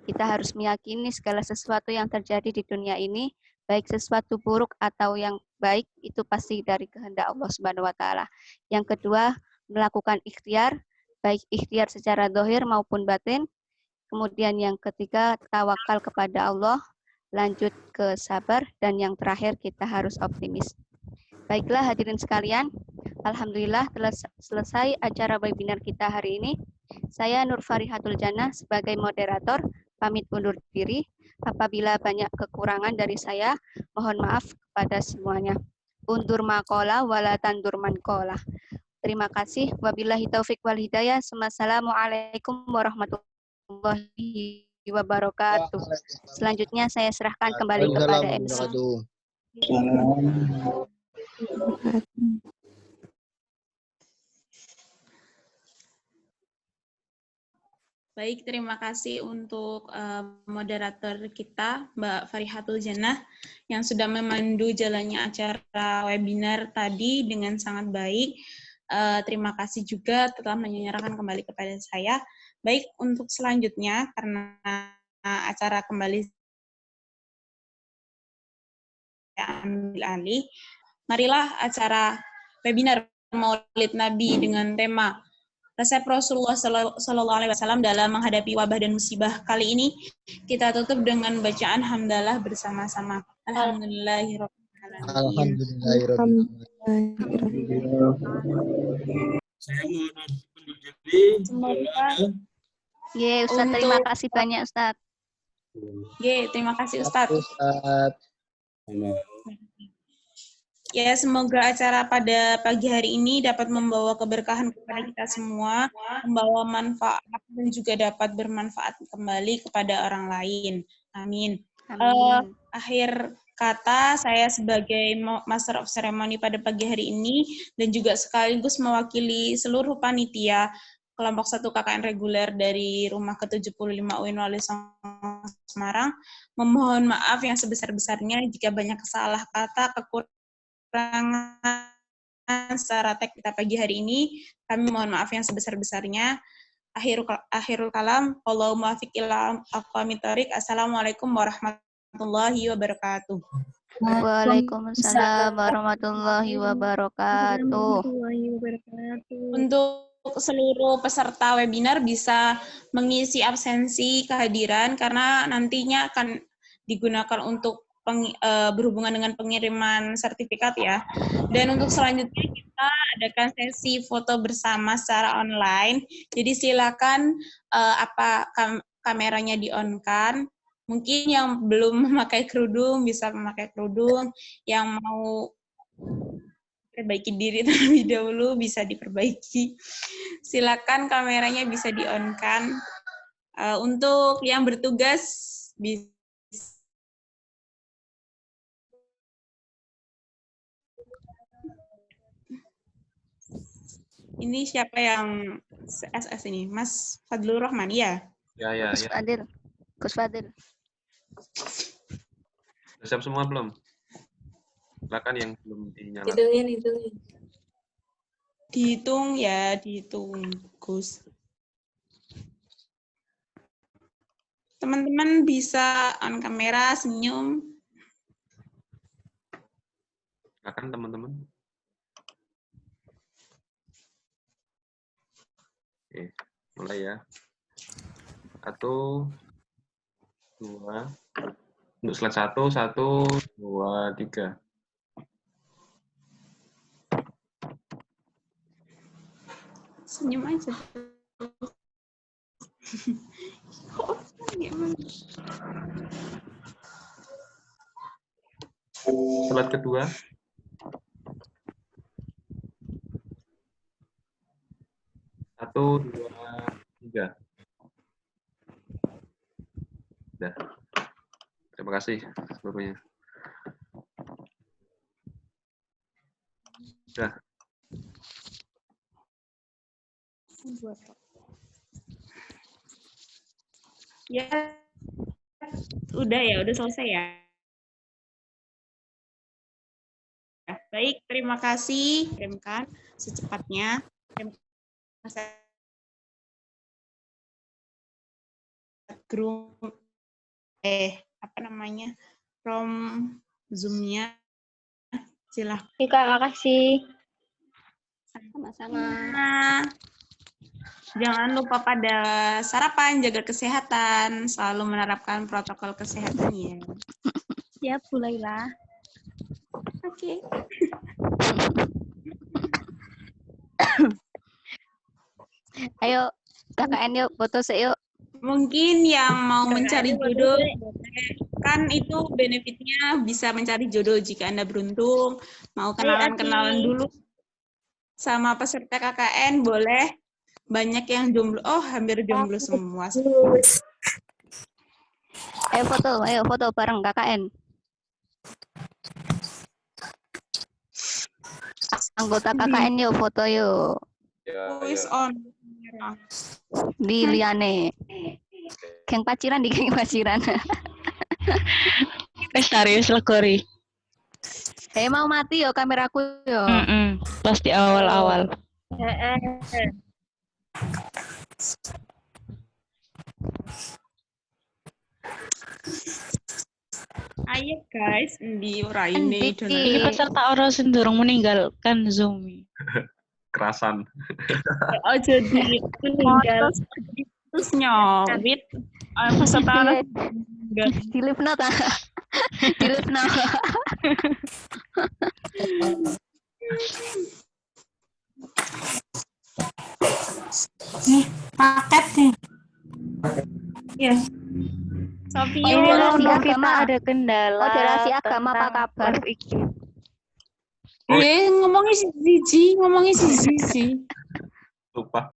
kita harus meyakini segala sesuatu yang terjadi di dunia ini, baik sesuatu buruk atau yang baik, itu pasti dari kehendak Allah Subhanahu wa Ta'ala. Yang kedua, melakukan ikhtiar, baik ikhtiar secara zahir maupun batin. Kemudian yang ketiga, tawakal kepada Allah. Lanjut ke sabar, dan yang terakhir kita harus optimis. Baiklah hadirin sekalian, alhamdulillah telah selesai acara webinar kita hari ini. Saya Nur Farihatul Jannah sebagai moderator pamit undur diri. Apabila banyak kekurangan dari saya, mohon maaf kepada semuanya. Undur maqala wala tandur manqala. Terima kasih. Wabillahi taufik wal hidayah. Wassalamualaikum warahmatullahi wabarakatuh. Selanjutnya saya serahkan kembali kepada MC. Baik, terima kasih untuk moderator kita, Mbak Farihatul Jannah, yang sudah memandu jalannya acara webinar tadi dengan sangat baik. Terima kasih juga telah menyerahkan kembali kepada saya. Baik, untuk selanjutnya, karena acara kembali saya ambil alih, marilah acara webinar Maulid Nabi dengan tema resep Rasulullah Sallallahu Alaihi Wasallam dalam menghadapi wabah dan musibah kali ini kita tutup dengan bacaan hamdalah bersama-sama. Alhamdulillahirobbilalamin. Saya mohon undur diri. Semoga Ustaz, terima kasih banyak Ustaz. terima kasih Ustaz. Ya, semoga acara pada pagi hari ini dapat membawa keberkahan kepada kita semua, membawa manfaat dan juga dapat bermanfaat kembali kepada orang lain. Amin. Akhir kata, saya sebagai Master of Ceremony pada pagi hari ini dan juga sekaligus mewakili seluruh panitia kelompok 1 KKN reguler dari Rumah ke-75 UIN Wali Songo Semarang, memohon maaf yang sebesar-besarnya jika banyak salah kata, kekurangan secara teks kita pagi hari ini. Kami mohon maaf yang sebesar-besarnya. Akhirul kalam, wallahu muwaffiq ila aqwamit thoriq. Assalamualaikum warahmatullahi wabarakatuh. Waalaikumsalam warahmatullahi wabarakatuh. Untuk seluruh peserta webinar bisa mengisi absensi kehadiran karena nantinya akan digunakan untuk berhubungan dengan pengiriman sertifikat ya. Dan untuk selanjutnya kita adakan sesi foto bersama secara online. Jadi silakan kameranya di-on-kan. Mungkin yang belum memakai kerudung bisa memakai kerudung. Yang mau perbaiki diri terlebih dahulu bisa diperbaiki. Silakan kameranya bisa di-on-kan. Untuk yang bertugas bisa ini siapa yang SS ini? Mas Fadlur Rahman, ya? Ya. Gus Fadil. Siap semua belum? Silakan yang belum dinyalakan. Hitungin. Dihitung ya, dihitung, Gus. Teman-teman bisa on kamera, senyum. Silakan teman-teman. Oke, mulai ya. 1, 2. Untuk slide 1, 2, 3. Senyum aja. Slide kedua. 1, 2, 3. Sudah. Terima kasih seluruhnya. Sudah. Ya, udah selesai ya. Baik, terima kasih. Kirimkan secepatnya. Terima kasih. Grup from Zoom-nya. Silahkan. Kak, makasih. Sama-sama. Jangan lupa pada sarapan, jaga kesehatan, selalu menerapkan protokol kesehatan ya. Siap, mulailah. Oke. Ayo KKN yuk, foto yuk. Mungkin yang mau mencari jodoh kan itu benefitnya bisa mencari jodoh jika Anda beruntung. Mau kenalan-kenalan dulu sama peserta KKN, boleh. Banyak yang jomblo. Oh, hampir jomblo semua. Ayo foto bareng KKN. Anggota KKN yuk foto yuk. Ya, Who is ya. on? Di liane. Geng paciran di geng paciran. Serius legori. Mau mati yo kameraku yo. Pasti awal-awal. Ayo guys, di Raine dan Ini peserta orang sendiri meninggalkan Zoom. Kerasan. oh jadi meninggal terus nyawit peserta Di lift ta. Di lift Nih, paket nih. ya Sophia Moderasi agama ada kendala. Moderasi agama apa kabar? ngomongin si Zizi Lupa.